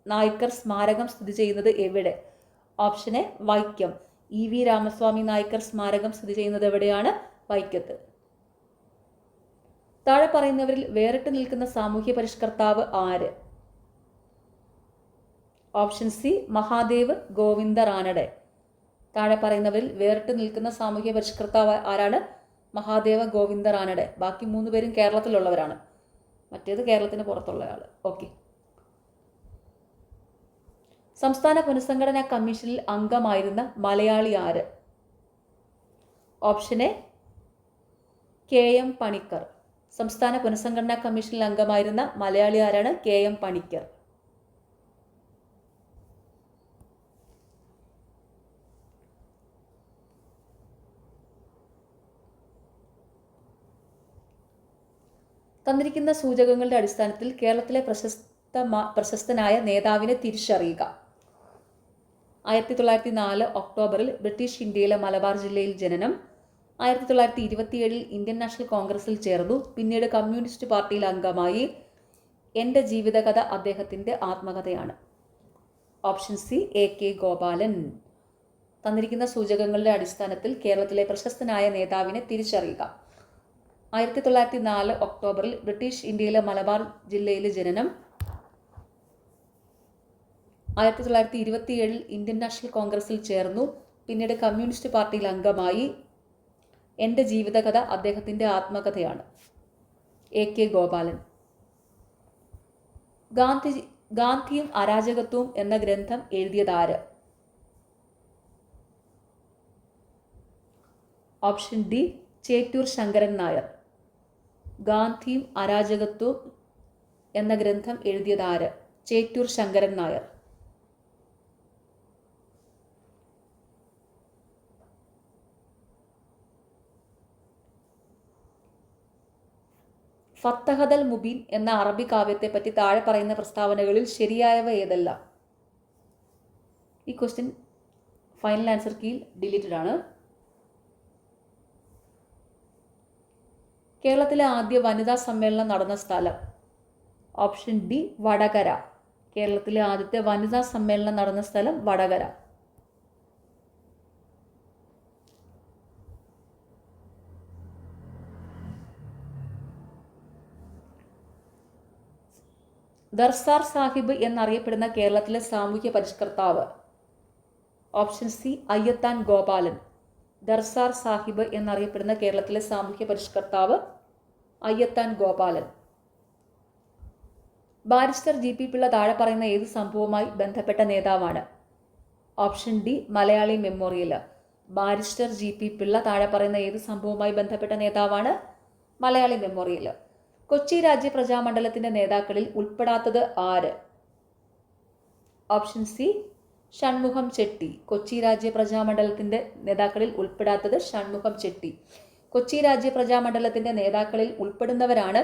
നായ്ക്കർ സ്മാരകം സ്ഥിതി ചെയ്യുന്നത് എവിടെ? Option A Vaikom. EV Ramaswamy Naicker സ്മാരകം സ്ഥിതി ചെയ്യുന്നത് എവിടെയാണ്? വൈക്കത്ത്. താഴെ പറയുന്നവരിൽ വേറിട്ട് നിൽക്കുന്ന സാമൂഹ്യ പരിഷ്കർത്താവ് ആര്? Option C Mahadev Govinda Ranade. താഴെ പറയുന്നവരിൽ വേറിട്ട് നിൽക്കുന്ന സാമൂഹ്യ പരിഷ്കർത്താവ് ആരാണ്? മഹാദേവ ഗോവിന്ദ റാനഡെ. ബാക്കി 3 പേരും കേരളത്തിലുള്ളവരാണ്. മറ്റേത് കേരളത്തിന് പുറത്തുള്ളയാൾ. ഓക്കെ. സംസ്ഥാന പുനഃസംഘടനാ കമ്മീഷനിൽ അംഗമായിരുന്ന മലയാളി ആര്? Option A KM Panicker. സംസ്ഥാന പുനഃസംഘടനാ കമ്മീഷനിൽ അംഗമായിരുന്ന മലയാളി ആരാണ്? KM പണിക്കർ. തന്നിരിക്കുന്ന സൂചകങ്ങളുടെ അടിസ്ഥാനത്തിൽ കേരളത്തിലെ പ്രശസ്തനായ നേതാവിനെ തിരിച്ചറിയുക. 1904 ഒക്ടോബറിൽ ബ്രിട്ടീഷ് ഇന്ത്യയിലെ മലബാർ ജില്ലയിൽ ജനനം. 1927 ഇന്ത്യൻ നാഷണൽ കോൺഗ്രസിൽ ചേർന്നു. പിന്നീട് കമ്മ്യൂണിസ്റ്റ് പാർട്ടിയിൽ അംഗമായി. എൻ്റെ ജീവിതകഥ അദ്ദേഹത്തിൻ്റെ ആത്മകഥയാണ്. Option C AK Gopalan. തന്നിരിക്കുന്ന സൂചകങ്ങളുടെ അടിസ്ഥാനത്തിൽ കേരളത്തിലെ പ്രശസ്തനായ നേതാവിനെ തിരിച്ചറിയുക. 1904 ഒക്ടോബറിൽ ബ്രിട്ടീഷ് ഇന്ത്യയിലെ മലബാർ ജില്ലയിലെ ജനനം. 1927 ഇന്ത്യൻ നാഷണൽ കോൺഗ്രസിൽ ചേർന്നു. പിന്നീട് കമ്മ്യൂണിസ്റ്റ് പാർട്ടിയിൽ അംഗമായി. എൻ്റെ ജീവിതകഥ അദ്ദേഹത്തിൻ്റെ ആത്മകഥയാണ്. AK ഗോപാലൻ. ഗാന്ധിയും അരാജകത്വവും എന്ന ഗ്രന്ഥം എഴുതിയതാര്? Option D Chettur Sankaran Nair. ഗാന്ധിയും അരാജകത്വവും എന്ന ഗ്രന്ഥം എഴുതിയതാര്? ചേറ്റൂർ ശങ്കരൻ നായർ. ഫത്തഹദൽ മുബീൻ എന്ന അറബി കാവ്യത്തെപ്പറ്റി താഴെ പറയുന്ന പ്രസ്താവനകളിൽ ശരിയായവ ഏതെല്ലാം? ഈ ക്വസ്റ്റ്യൻ ഫൈനൽ ആൻസർ കീയിൽ ഡിലീറ്റഡ് ആണ്. കേരളത്തിലെ ആദ്യ വനിതാ സമ്മേളനം നടന്ന സ്ഥലം? Option D Vadakara. കേരളത്തിലെ ആദ്യത്തെ വനിതാ സമ്മേളനം നടന്ന സ്ഥലം വടകര. ദർസാർ സാഹിബ് എന്നറിയപ്പെടുന്ന കേരളത്തിലെ സാമൂഹ്യ പരിഷ്കർത്താവ്? Option C Ayyathan Gopalan. ദർസാർ സാഹിബ് എന്നറിയപ്പെടുന്ന കേരളത്തിലെ സാമൂഹ്യ പരിഷ്കർത്താവ് അയ്യത്താൻ ഗോപാലൻ. ബാരിസ്റ്റർ GP പിള്ള താഴെ പറയുന്ന ഏത് സംഭവവുമായി ബന്ധപ്പെട്ട നേതാവാണ്? Option D Malayali memorial. Barrister GP Pillai താഴെ പറയുന്ന ഏത് സംഭവവുമായി ബന്ധപ്പെട്ട നേതാവാണ്? മലയാളി മെമ്മോറിയൽ. കൊച്ചി രാജ്യ പ്രജാമണ്ഡലത്തിന്റെ നേതാക്കളിൽ ഉൾപ്പെടാത്തത് ആര്? Option C Shanmukham Chetty. കൊച്ചി രാജ്യ പ്രജാമണ്ഡലത്തിന്റെ നേതാക്കളിൽ ഉൾപ്പെടാത്തത് ഷൺമുഖം ചെട്ടി. കൊച്ചി രാജ്യ പ്രജാമണ്ഡലത്തിന്റെ നേതാക്കളിൽ ഉൾപ്പെടുന്നവരാണ്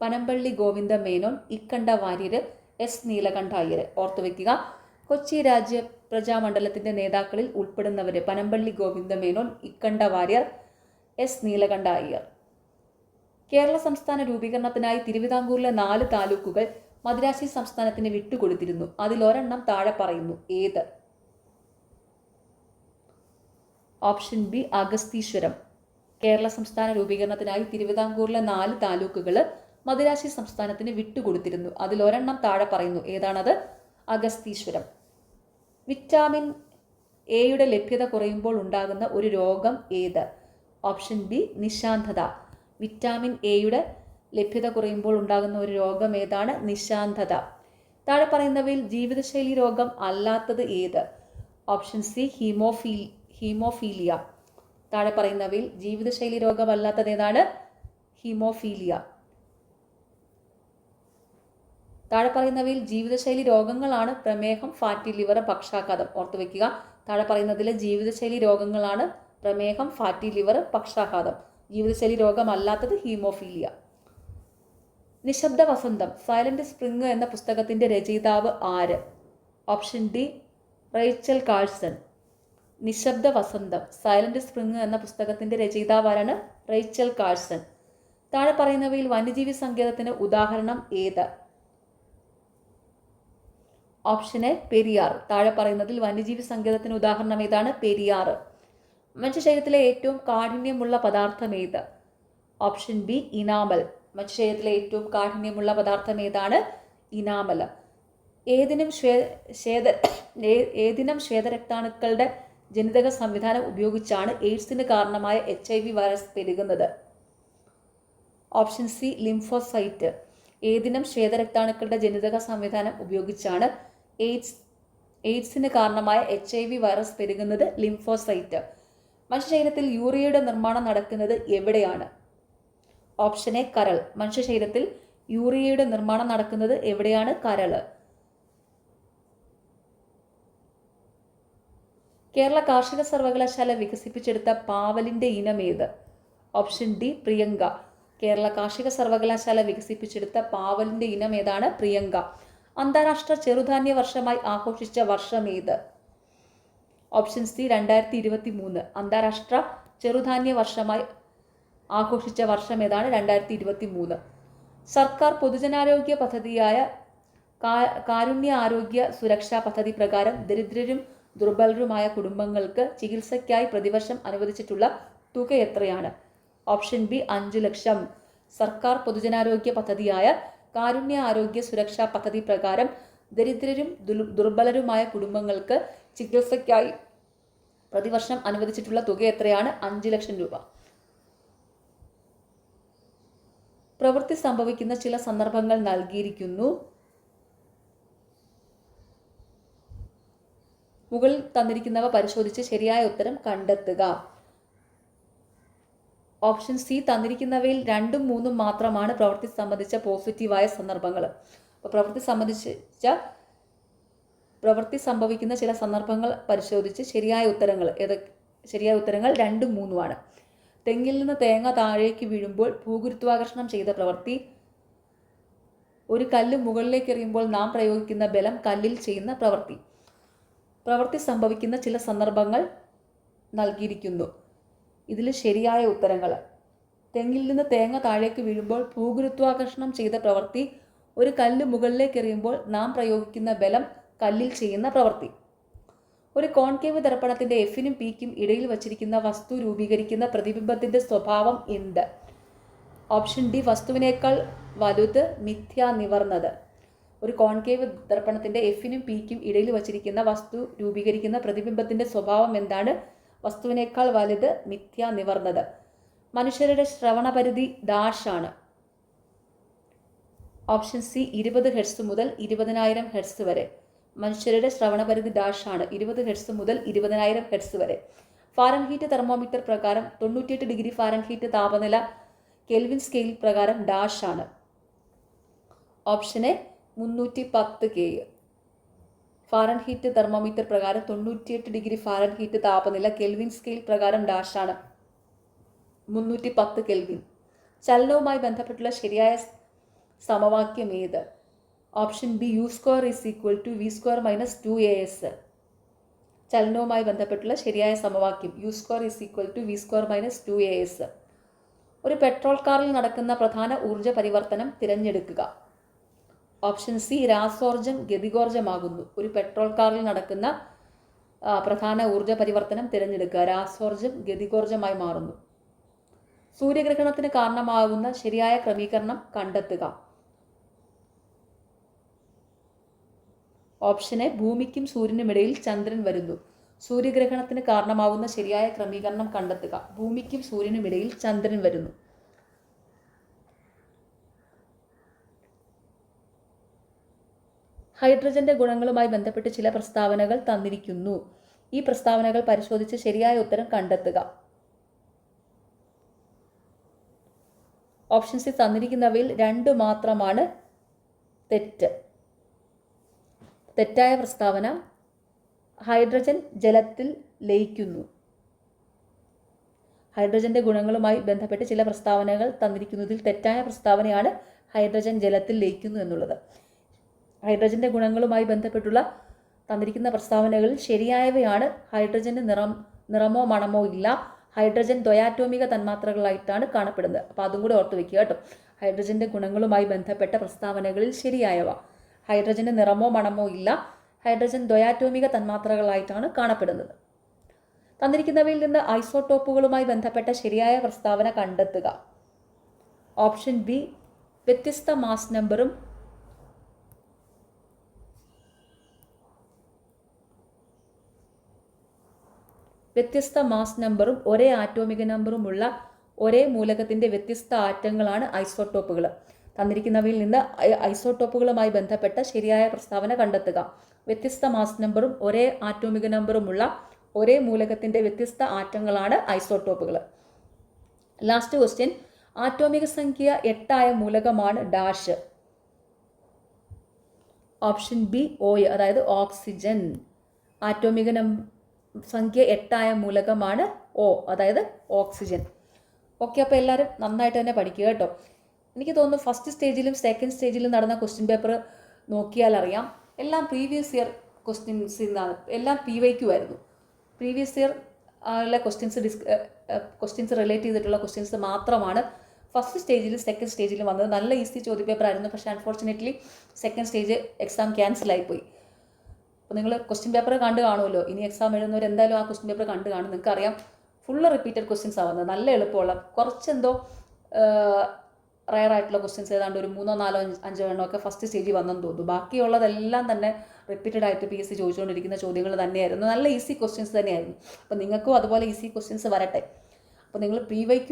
പനമ്പള്ളി ഗോവിന്ദ മേനോൻ, ഇക്കണ്ട വാര്യര്, S നീലകണ്ഠ അയ്യർ. ഓർത്തുവെക്കുക, കൊച്ചി രാജ്യ പ്രജാമണ്ഡലത്തിൻ്റെ നേതാക്കളിൽ ഉൾപ്പെടുന്നവർ: പനമ്പള്ളി ഗോവിന്ദമേനോൻ, ഇക്കണ്ട വാര്യർ, എസ് നീലകണ്ഠ അയ്യർ. കേരള സംസ്ഥാന രൂപീകരണത്തിനായി തിരുവിതാംകൂറിലെ 4 താലൂക്കുകൾ മദിരാശി സംസ്ഥാനത്തിന് വിട്ടുകൊടുത്തിരുന്നു. അതിലൊരെണ്ണം താഴെ പറയുന്നു: ഏത്? Option B Agastheeswaram. കേരള സംസ്ഥാന രൂപീകരണത്തിനായി തിരുവിതാംകൂറിലെ 4 താലൂക്കുകൾ മദിരാശി സംസ്ഥാനത്തിന് വിട്ടുകൊടുത്തിരുന്നു. അതിലൊരെണ്ണം താഴെ പറയുന്നു. ഏതാണത്? അഗസ്തീശ്വരം. വിറ്റാമിൻ എയുടെ ലഭ്യത കുറയുമ്പോൾ ഉണ്ടാകുന്ന ഒരു രോഗം ഏത്? Option B നിശാന്തത. വിറ്റാമിൻ എയുടെ ലഭ്യത കുറയുമ്പോൾ ഉണ്ടാകുന്ന ഒരു രോഗം ഏതാണ്? നിശാന്തത. താഴെ പറയുന്നവയിൽ ജീവിതശൈലി രോഗം അല്ലാത്തത് ഏത്? Option C haemophilia. താഴെ പറയുന്നവയിൽ ജീവിതശൈലി രോഗമല്ലാത്തത് ഏതാണ്? ഹീമോഫീലിയ. താഴെ പറയുന്നവയിൽ ജീവിതശൈലി രോഗങ്ങളാണ് പ്രമേഹം, ഫാറ്റി ലിവർ, പക്ഷാഘാതം. ഓർത്തു വയ്ക്കുക, താഴെ പറയുന്നതിലെ ജീവിതശൈലി രോഗങ്ങളാണ് പ്രമേഹം, ഫാറ്റി ലിവർ, പക്ഷാഘാതം. ജീവിതശൈലി രോഗമല്ലാത്തത് ഹീമോഫീലിയ. നിശബ്ദ വസന്തം, സൈലന്റ് സ്പ്രിംഗ് എന്ന പുസ്തകത്തിന്റെ രചയിതാവ് ആര്? Option D Rachel Carson. നിശബ്ദ വസന്തം, സൈലന്റ് സ്പ്രിംഗ് എന്ന പുസ്തകത്തിന്റെ രചയിതാവ് ആരാണ്? Rachel Carson. താഴെ പറയുന്നവയിൽ വന്യജീവി സങ്കേതത്തിന് ഉദാഹരണം ഏത്? Option A Periyar. താഴെ പറയുന്നതിൽ വന്യജീവി സങ്കേതത്തിന് ഉദാഹരണം ഏതാണ്? പെരിയാർ. മനുഷ്യ ശരീരത്തിലെ ഏറ്റവും കാഠിന്യമുള്ള പദാർത്ഥം ഏത്? Option B enamel. മനുഷ്യ ശരീരത്തിലെ ഏറ്റവും കാഠിന്യമുള്ള പദാർത്ഥം ഏതാണ്? ഇനാമൽ. ഏതിനം ശ്വേതരക്താണുക്കളുടെ ജനിതക സംവിധാനം ഉപയോഗിച്ചാണ് എയ്ഡ്സിന് കാരണമായ HIV വൈറസ് പെരുകുന്നത്? Option C lymphocyte. ഏതിനം ശ്വേതരക്താണുക്കളുടെ ജനിതക സംവിധാനം ഉപയോഗിച്ചാണ് എയ്ഡ്സിന് കാരണമായ HIV വൈറസ് പെരുകുന്നത്? ലിംഫോസൈറ്റ്. മനുഷ്യ ശരീരത്തിൽ യൂറിയയുടെ നിർമ്മാണം നടക്കുന്നത് എവിടെയാണ്? ഓപ്ഷൻ എ കരൾ. മനുഷ്യ ശരീരത്തിൽ യൂറിയയുടെ നിർമ്മാണം നടക്കുന്നത് എവിടെയാണ്? കരൾ. കേരള കാർഷിക സർവകലാശാല വികസിപ്പിച്ചെടുത്ത പാവലിന്റെ ഇനം ഏത്? Option D Priyanka. കേരള കാർഷിക സർവകലാശാല വികസിപ്പിച്ചെടുത്ത പാവലിന്റെ ഇനം ഏതാണ്? പ്രിയങ്ക. അന്താരാഷ്ട്ര ചെറുധാന്യ വർഷമായി ആഘോഷിച്ച വർഷം ഏത്? Option C 2023. അന്താരാഷ്ട്ര ചെറുധാന്യ വർഷമായി ആഘോഷിച്ച വർഷം ഏതാണ്? 2023. സർക്കാർ പൊതുജനാരോഗ്യ പദ്ധതിയായ കാരുണ്യ ആരോഗ്യ സുരക്ഷാ പദ്ധതി പ്രകാരം ദരിദ്രരും ദുർബലരുമായ കുടുംബങ്ങൾക്ക് ചികിത്സയ്ക്കായി പ്രതിവർഷം അനുവദിച്ചിട്ടുള്ള തുക എത്രയാണ്? ഓപ്ഷൻ ബി 5 ലക്ഷം. സർക്കാർ പൊതുജനാരോഗ്യ പദ്ധതിയായ കാരുണ്യ ആരോഗ്യ സുരക്ഷാ പദ്ധതി പ്രകാരം ദരിദ്രരും ദുർബലരുമായ കുടുംബങ്ങൾക്ക് ചികിത്സയ്ക്കായി പ്രതിവർഷം അനുവദിച്ചിട്ടുള്ള തുക എത്രയാണ്? 5 ലക്ഷം രൂപ. പ്രവൃത്തി സംഭവിക്കുന്ന ചില സന്ദർഭങ്ങൾ നൽകിയിരിക്കുന്നു. മുകളിൽ തന്നിരിക്കുന്നവ പരിശോധിച്ച് ശരിയായ ഉത്തരം കണ്ടെത്തുക. ഓപ്ഷൻ സി തന്നിരിക്കുന്നവയിൽ 2ഉം 3ഉം മാത്രമാണ് പ്രവൃത്തി സംബന്ധിച്ച പോസിറ്റീവായ സന്ദർഭങ്ങൾ. അപ്പോൾ പ്രവൃത്തി സംഭവിക്കുന്ന ചില സന്ദർഭങ്ങൾ പരിശോധിച്ച് ശരിയായ ഉത്തരങ്ങൾ 2ഉം 3ഉമാണ്. തെങ്ങിൽ നിന്ന് തേങ്ങ താഴേക്ക് വീഴുമ്പോൾ ഭൂഗുരുത്വാകർഷണം ചെയ്ത പ്രവൃത്തി. ഒരു കല്ല് മുകളിലേക്ക് എറിയുമ്പോൾ നാം പ്രയോഗിക്കുന്ന ബലം കല്ലിൽ ചെയ്യുന്ന പ്രവൃത്തി. പ്രവൃത്തി സംഭവിക്കുന്ന ചില സന്ദർഭങ്ങൾ നൽകിയിരിക്കുന്നു. ഇതിൽ ശരിയായ ഉത്തരങ്ങൾ: തെങ്ങിൽ നിന്ന് തേങ്ങ താഴേക്ക് വീഴുമ്പോൾ ഭൂഗുരുത്വാകർഷണം ചെയ്ത പ്രവൃത്തി. ഒരു കല്ല് മുകളിലേക്ക് എറിയുമ്പോൾ നാം പ്രയോഗിക്കുന്ന ബലം കല്ലിൽ ചെയ്യുന്ന പ്രവൃത്തി. ഒരു കോൺകേവ് ദർപ്പണത്തിന്റെ എഫിനും പിക്കും ഇടയിൽ വച്ചിരിക്കുന്ന വസ്തു രൂപീകരിക്കുന്ന പ്രതിബിംബത്തിന്റെ സ്വഭാവം എന്ത്? ഓപ്ഷൻ ഡി വസ്തുവിനേക്കാൾ വലുത്, മിഥ്യ, നിവർന്നത്. ഒരു കോൺകേവ് ദർപ്പണത്തിന്റെ എഫിനും പിക്കും ഇടയിൽ വച്ചിരിക്കുന്ന വസ്തു രൂപീകരിക്കുന്ന പ്രതിബിംബത്തിന്റെ സ്വഭാവം എന്താണ്? വസ്തുവിനേക്കാൾ വലുത്, മിഥ്യ, നിവർന്നത്. മനുഷ്യരുടെ ശ്രവണപരിധി ഡാഷാണ്. ഓപ്ഷൻ സി 20 ഹെർട്സ് മുതൽ 20,000 ഹെർട്സ് വരെ. മനുഷ്യരുടെ ശ്രവണപരിധി ഡാഷാണ്. 20 ഹെർട്സ് മുതൽ 20,000 ഹെർട്സ് വരെ. ഫാരൻഹീറ്റ് തെർമോമീറ്റർ പ്രകാരം 98 ഡിഗ്രി ഫാരൻഹീറ്റ് താപനില കെൽവിൻ സ്കെയിൽ പ്രകാരം ഡാഷാണ്. Option A 310 K. Fahrenheit thermometer പ്രകാരം 98 ഡിഗ്രി ഫാരൻഹീറ്റ് താപനില കെൽവിൻ സ്കെയിൽ പ്രകാരം ഡാഷാണ് 310 കെൽവിൻ. ചലനവുമായി ബന്ധപ്പെട്ടുള്ള ശരിയായ സമവാക്യം ഏത്? Option B u square is equal to v square minus 2as. ചലനവുമായി ബന്ധപ്പെട്ടുള്ള ശരിയായ സമവാക്യം u square is equal to v square minus 2as. ഒരു പെട്രോൾ കാറിൽ നടക്കുന്ന പ്രധാന ഊർജ്ജ പരിവർത്തനം തിരഞ്ഞെടുക്കുക. ഓപ്ഷൻ സി രാസോർജം ഗതികോർജമാകുന്നു. ഒരു പെട്രോൾ കാറിൽ നടക്കുന്ന പ്രധാന ഊർജ്ജ പരിവർത്തനം തിരഞ്ഞെടുക്കുക. രാസോർജം ഗതികോർജമായി മാറുന്നു. സൂര്യഗ്രഹണത്തിന് കാരണമാകുന്ന ശരിയായ ക്രമീകരണം കണ്ടെത്തുക. ഓപ്ഷൻ എ ഭൂമിക്കും സൂര്യനുമിടയിൽ ചന്ദ്രൻ വരുന്നു. സൂര്യഗ്രഹണത്തിന് കാരണമാകുന്ന ശരിയായ ക്രമീകരണം കണ്ടെത്തുക. ഭൂമിക്കും സൂര്യനുമിടയിൽ ചന്ദ്രൻ വരുന്നു. ഹൈഡ്രജന്റെ ഗുണങ്ങളുമായി ബന്ധപ്പെട്ട് ചില പ്രസ്താവനകൾ തന്നിരിക്കുന്നു. ഈ പ്രസ്താവനകൾ പരിശോധിച്ച് ശരിയായ ഉത്തരം കണ്ടെത്തുക. ഓപ്ഷൻ സി തന്നിരിക്കുന്നവയിൽ 2 മാത്രമാണ് തെറ്റ്. തെറ്റായ പ്രസ്താവന ഹൈഡ്രജൻ ജലത്തിൽ ലയിക്കുന്നു. ഹൈഡ്രജന്റെ ഗുണങ്ങളുമായി ബന്ധപ്പെട്ട് ചില പ്രസ്താവനകൾ തന്നിരിക്കുന്നതിൽ തെറ്റായ പ്രസ്താവനയാണ് ഹൈഡ്രജൻ ജലത്തിൽ ലയിക്കുന്നു എന്നുള്ളത്. ഹൈഡ്രജന്റെ ഗുണങ്ങളുമായി ബന്ധപ്പെട്ടുള്ള തന്നിരിക്കുന്ന പ്രസ്താവനകളിൽ ശരിയായവയാണ് ഹൈഡ്രജന് നിറമോ മണമോ ഇല്ല. ഹൈഡ്രജൻ ദ്വയാറ്റോമിക തന്മാത്രകളായിട്ടാണ് കാണപ്പെടുന്നത്. അപ്പോൾ അതും കൂടി ഓർത്ത് വെക്കുക കേട്ടോ. ഹൈഡ്രജന്റെ ഗുണങ്ങളുമായി ബന്ധപ്പെട്ട പ്രസ്താവനകളിൽ ശരിയായവ ഹൈഡ്രജന് നിറമോ മണമോ ഇല്ല. ഹൈഡ്രജൻ ദ്വയാറ്റോമിക തന്മാത്രകളായിട്ടാണ് കാണപ്പെടുന്നത്. തന്നിരിക്കുന്നവയിൽ നിന്ന് ഐസോട്ടോപ്പുകളുമായി ബന്ധപ്പെട്ട ശരിയായ പ്രസ്താവന കണ്ടെത്തുക. ഓപ്ഷൻ ബി വ്യത്യസ്ത മാസ് നമ്പറും ഒരേ ആറ്റോമിക നമ്പറുമുള്ള ഒരേ മൂലകത്തിന്റെ വ്യത്യസ്ത ആറ്റങ്ങളാണ് ഐസോട്ടോപ്പുകൾ. തന്നിരിക്കുന്നവയിൽ നിന്ന് ഐസോട്ടോപ്പുകളുമായി ബന്ധപ്പെട്ട ശരിയായ പ്രസ്താവന കണ്ടെത്തുക. വ്യത്യസ്ത മാസ് നമ്പറും ഒരേ ആറ്റോമിക നമ്പറുമുള്ള ഒരേ മൂലകത്തിന്റെ വ്യത്യസ്ത ആറ്റങ്ങളാണ് ഐസോട്ടോപ്പുകൾ. ലാസ്റ്റ് ക്വസ്റ്റ്യൻ, ആറ്റോമിക സംഖ്യ 8 മൂലകമാണ് ഡാഷ്. ഓപ്ഷൻ ബി ഓയ്, അതായത് ഓക്സിജൻ. ആറ്റോമിക സംഖ്യ 8 മൂലകമാണ് ഓ, അതായത് ഓക്സിജൻ. ഓക്കെ, അപ്പോൾ എല്ലാവരും നന്നായിട്ട് തന്നെ പഠിക്കുക കേട്ടോ. എനിക്ക് തോന്നുന്നു ഫസ്റ്റ് സ്റ്റേജിലും സെക്കൻഡ് സ്റ്റേജിലും നടന്ന ക്വസ്റ്റ്യൻ പേപ്പർ നോക്കിയാൽ അറിയാം, എല്ലാം പ്രീവിയസ് ഇയർ ക്വസ്റ്റ്യൻസിൽ നിന്നാണ്. എല്ലാം PYQ ആയിരുന്നു. പ്രീവിയസ് ഇയർ ക്വസ്റ്റ്യൻസ് റിലേറ്റ് ചെയ്തിട്ടുള്ള ക്വസ്റ്റ്യൻസ് മാത്രമാണ് ഫസ്റ്റ് സ്റ്റേജിലും സെക്കൻഡ് സ്റ്റേജിലും വന്നത്. നല്ല ഈസി ചോദ്യപേപ്പർ ആയിരുന്നു. പക്ഷേ അൺഫോർച്ചുനേറ്റ്ലി സെക്കൻഡ് സ്റ്റേജ് എക്സാം ക്യാൻസലായിപ്പോയി. അപ്പോൾ നിങ്ങൾ ക്വസ്റ്റ്യൻ പേപ്പർ കണ്ടു കാണുമല്ലോ. ഇനി എക്സാം എഴുതുന്നവർ എന്തായാലും ആ ക്വസ്റ്റ്യൻ പേപ്പർ കണ്ടു കാണും. നിങ്ങൾക്കറിയാം ഫുള്ള് റിപ്പീറ്റഡ് ക്വസ്റ്റ്യൻസ് ആവുന്നത്. നല്ല എളുപ്പമുള്ള കുറച്ചെന്തോ റയർ ആയിട്ടുള്ള ക്വസ്റ്റ്യൻസ് ഏതാണ്ട് ഒരു 3, 4, 5 എണ്ണമൊക്കെ ഫസ്റ്റ് സ്റ്റേജിൽ വന്നെന്ന് തോന്നുന്നു. ബാക്കിയുള്ളതെല്ലാം തന്നെ റിപ്പീറ്റഡ് ആയിട്ട് PSC ചോദിച്ചുകൊണ്ടിരിക്കുന്ന ചോദ്യങ്ങൾ തന്നെയായിരുന്നു. നല്ല ഈസി ക്വസ്റ്റ്യൻസ് തന്നെയായിരുന്നു. അപ്പോൾ നിങ്ങൾക്കും അതുപോലെ ഈസി ക്വസ്റ്റ്യൻസ് വരട്ടെ. അപ്പോൾ നിങ്ങൾ PYQ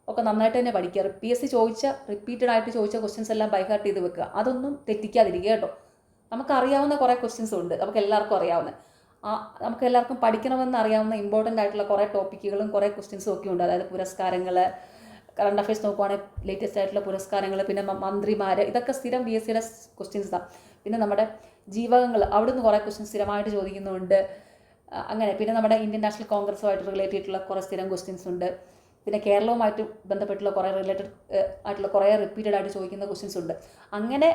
ഒക്കെ നന്നായിട്ട് തന്നെ പഠിക്കുക. PSC റിപ്പീറ്റഡ് ആയിട്ട് ചോദിച്ച ക്വസ്റ്റ്യൻസ് എല്ലാം ബൈഹാർട്ട് ചെയ്ത് വെക്കുക. അതൊന്നും തെറ്റിക്കാതിരിക്കുക കേട്ടോ. നമുക്കറിയാവുന്ന കുറേ ക്വസ്റ്റ്യൻസ് ഉണ്ട്. നമുക്ക് എല്ലാവർക്കും പഠിക്കണമെന്ന് അറിയാവുന്ന ഇമ്പോർട്ടൻ്റ് ആയിട്ടുള്ള കുറേ ടോപ്പിക്കുകളും കുറേ ക്വസ്റ്റ്യൻസും ഒക്കെ ഉണ്ട്. അതായത് പുരസ്കാരങ്ങൾ, കറണ്ട് അഫയേഴ്സ് നോക്കുവാണെങ്കിൽ ലേറ്റസ്റ്റ് ആയിട്ടുള്ള പുരസ്കാരങ്ങൾ, പിന്നെ മന്ത്രിമാർ, ഇതൊക്കെ സ്ഥിരം PSCയുടെ ക്വസ്റ്റ്യൻസാണ്. പിന്നെ നമ്മുടെ ജീവകങ്ങൾ, അവിടുന്ന് കുറേ ക്വസ്റ്റ്യൻസ് സ്ഥിരമായിട്ട് ചോദിക്കുന്നുണ്ട്. അങ്ങനെ പിന്നെ നമ്മുടെ ഇന്ത്യൻ നാഷണൽ കോൺഗ്രസുമായിട്ട് റിലേറ്റ് ചെയ്തിട്ടുള്ള കുറേ സ്ഥിരം ക്വസ്റ്റ്യൻസ് ഉണ്ട്. പിന്നെ കേരളവുമായിട്ട് ബന്ധപ്പെട്ടുള്ള കുറേ റിലേറ്റഡ് ആയിട്ടുള്ള കുറേ റിപ്പീറ്റഡ് ആയിട്ട് ചോദിക്കുന്ന ക്വസ്റ്റ്യൻസ് ഉണ്ട്. അങ്ങനെ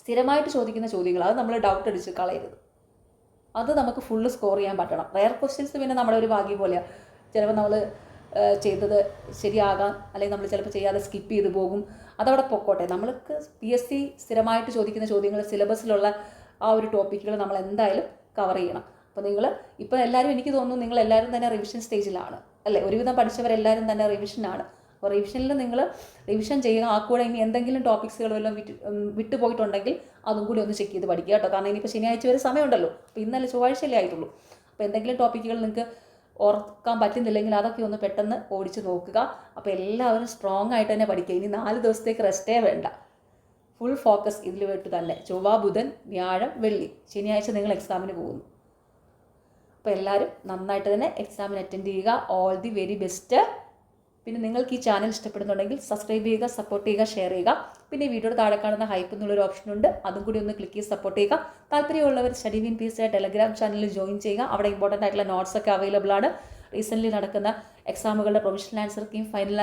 സ്ഥിരമായിട്ട് ചോദിക്കുന്ന ചോദ്യങ്ങൾ അത് നമ്മൾ ഡൗട്ട് അടിച്ച് കളയരുത്. അത് നമുക്ക് ഫുള്ള് സ്കോർ ചെയ്യാൻ പറ്റണം. റെയർ ക്വസ്റ്റ്യൻസ് പിന്നെ നമ്മുടെ ഒരു ഭാഗ്യം പോലെയാണ്. ചിലപ്പോൾ നമ്മൾ ചെയ്തത് ശരിയാകാം, അല്ലെങ്കിൽ നമ്മൾ ചിലപ്പോൾ ചെയ്യാതെ സ്കിപ്പ് ചെയ്ത് പോകും. അതവിടെ പൊക്കോട്ടെ. നമ്മൾക്ക് PSC സ്ഥിരമായിട്ട് ചോദിക്കുന്ന ചോദ്യങ്ങൾ, സിലബസിലുള്ള ആ ഒരു ടോപ്പിക്കുകൾ നമ്മൾ എന്തായാലും കവർ ചെയ്യണം. അപ്പോൾ ഇപ്പോൾ എല്ലാവരും, എനിക്ക് തോന്നുന്നു നിങ്ങളെല്ലാവരും തന്നെ റിവിഷൻ സ്റ്റേജിലാണ് അല്ലേ? ഒരുവിധം പഠിച്ചവരെല്ലാവരും തന്നെ റിവിഷനാണ്. അപ്പോൾ റിവിഷനിൽ നിങ്ങൾ റിവിഷൻ ചെയ്യുക. ആ കൂടെ ഇനി എന്തെങ്കിലും ടോപ്പിക്സുകൾ വല്ലതും വിട്ടുപോയിട്ടുണ്ടെങ്കിൽ അതും കൂടി ഒന്ന് ചെക്ക് ചെയ്ത് പഠിക്കുക കേട്ടോ. കാരണം ഇനിയിപ്പോൾ ശനിയാഴ്ച വരെ സമയമുണ്ടല്ലോ. അപ്പോൾ ഇന്നലെ ചൊവ്വാഴ്ചയല്ലേ ആയിട്ടുള്ളൂ. അപ്പോൾ എന്തെങ്കിലും ടോപ്പിക്കുകൾ നിങ്ങൾക്ക് ഓർക്കാൻ പറ്റുന്നില്ലെങ്കിൽ അതൊക്കെ ഒന്ന് പെട്ടെന്ന് ഓടിച്ച് നോക്കുക. അപ്പോൾ എല്ലാവരും സ്ട്രോങ് ആയിട്ട് തന്നെ പഠിക്കുക. ഇനി 4 ദിവസത്തേക്ക് റെസ്റ്റേ വേണ്ട. ഫുൾ ഫോക്കസ് ഇതിൽ വിട്ട് തന്നെ. ചൊവ്വ, ബുധൻ, വ്യാഴം, വെള്ളി, ശനിയാഴ്ച നിങ്ങൾ എക്സാമിന് പോകുന്നു. അപ്പോൾ എല്ലാവരും നന്നായിട്ട് തന്നെ എക്സാമിന് അറ്റൻഡ് ചെയ്യുക. All the very best. പിന്നെ നിങ്ങൾക്ക് ഈ ചാനൽ ഇഷ്ടപ്പെടുന്നുണ്ടെങ്കിൽ സബ്സ്ക്രൈബ് ചെയ്യുക, സപ്പോർട്ട് ചെയ്യുക, ഷെയർ ചെയ്യുക. പിന്നെ ഈ വീഡിയോയുടെ താഴെ കാണുന്ന ഹൈപ്പ് എന്നുള്ളൊരു ഓപ്ഷൻ ഉണ്ട്. അതും കൂടി ഒന്ന് ക്ലിക്ക് ചെയ്ത് സപ്പോർട്ട് ചെയ്യുക. താല്പര്യമുള്ളവർ സ്റ്റഡി വിൻ PSC ടെലഗ്രാം ചാനലിൽ ജോയിൻ ചെയ്യുക. അവിടെ ഇമ്പോർട്ടൻ്റ് ആയിട്ടുള്ള നോട്ട്സൊക്കെ അവൈലബിൾ ആണ്. റീസെൻ്റ്ലി നടക്കുന്ന എക്സാമുകളുടെ പ്രൊവിഷണൽ ആൻസർ കീം, ഫൈനൽ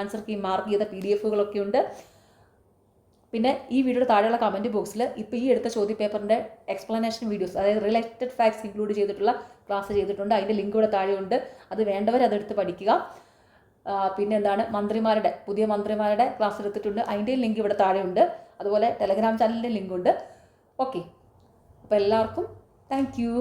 ആൻസർ കീം മാർക്ക് ചെയ്ത PDFകളൊക്കെ ഉണ്ട്. പിന്നെ ഈ വീഡിയോയുടെ താഴെയുള്ള കമൻറ്റ് ബോക്സിൽ ഇപ്പോൾ ഈ എടുത്ത ചോദ്യപേപ്പറിൻ്റെ എക്സ്പ്ലനേഷൻ വീഡിയോസ്, അതായത് റിലേറ്റഡ് ഫാക്ട്സ് ഇൻക്ലൂഡ് ചെയ്തിട്ടുള്ള ക്ലാസ് ചെയ്തിട്ടുണ്ട്. അതിൻ്റെ ലിങ്ക് ഇവിടെ താഴെയുണ്ട്. അത് വേണ്ടവർ അതെടുത്ത് പഠിക്കുക. പിന്നെ എന്താണ്, പുതിയ മന്ത്രിമാരുടെ ക്ലാസ് എടുത്തിട്ടുണ്ട്. അതിൻ്റെയും ലിങ്ക് ഇവിടെ താഴെയുണ്ട്. അതുപോലെ ടെലഗ്രാം ചാനലിൻ്റെ ലിങ്ക് ഉണ്ട്. ഓക്കെ, അപ്പോൾ എല്ലാവർക്കും താങ്ക് യു.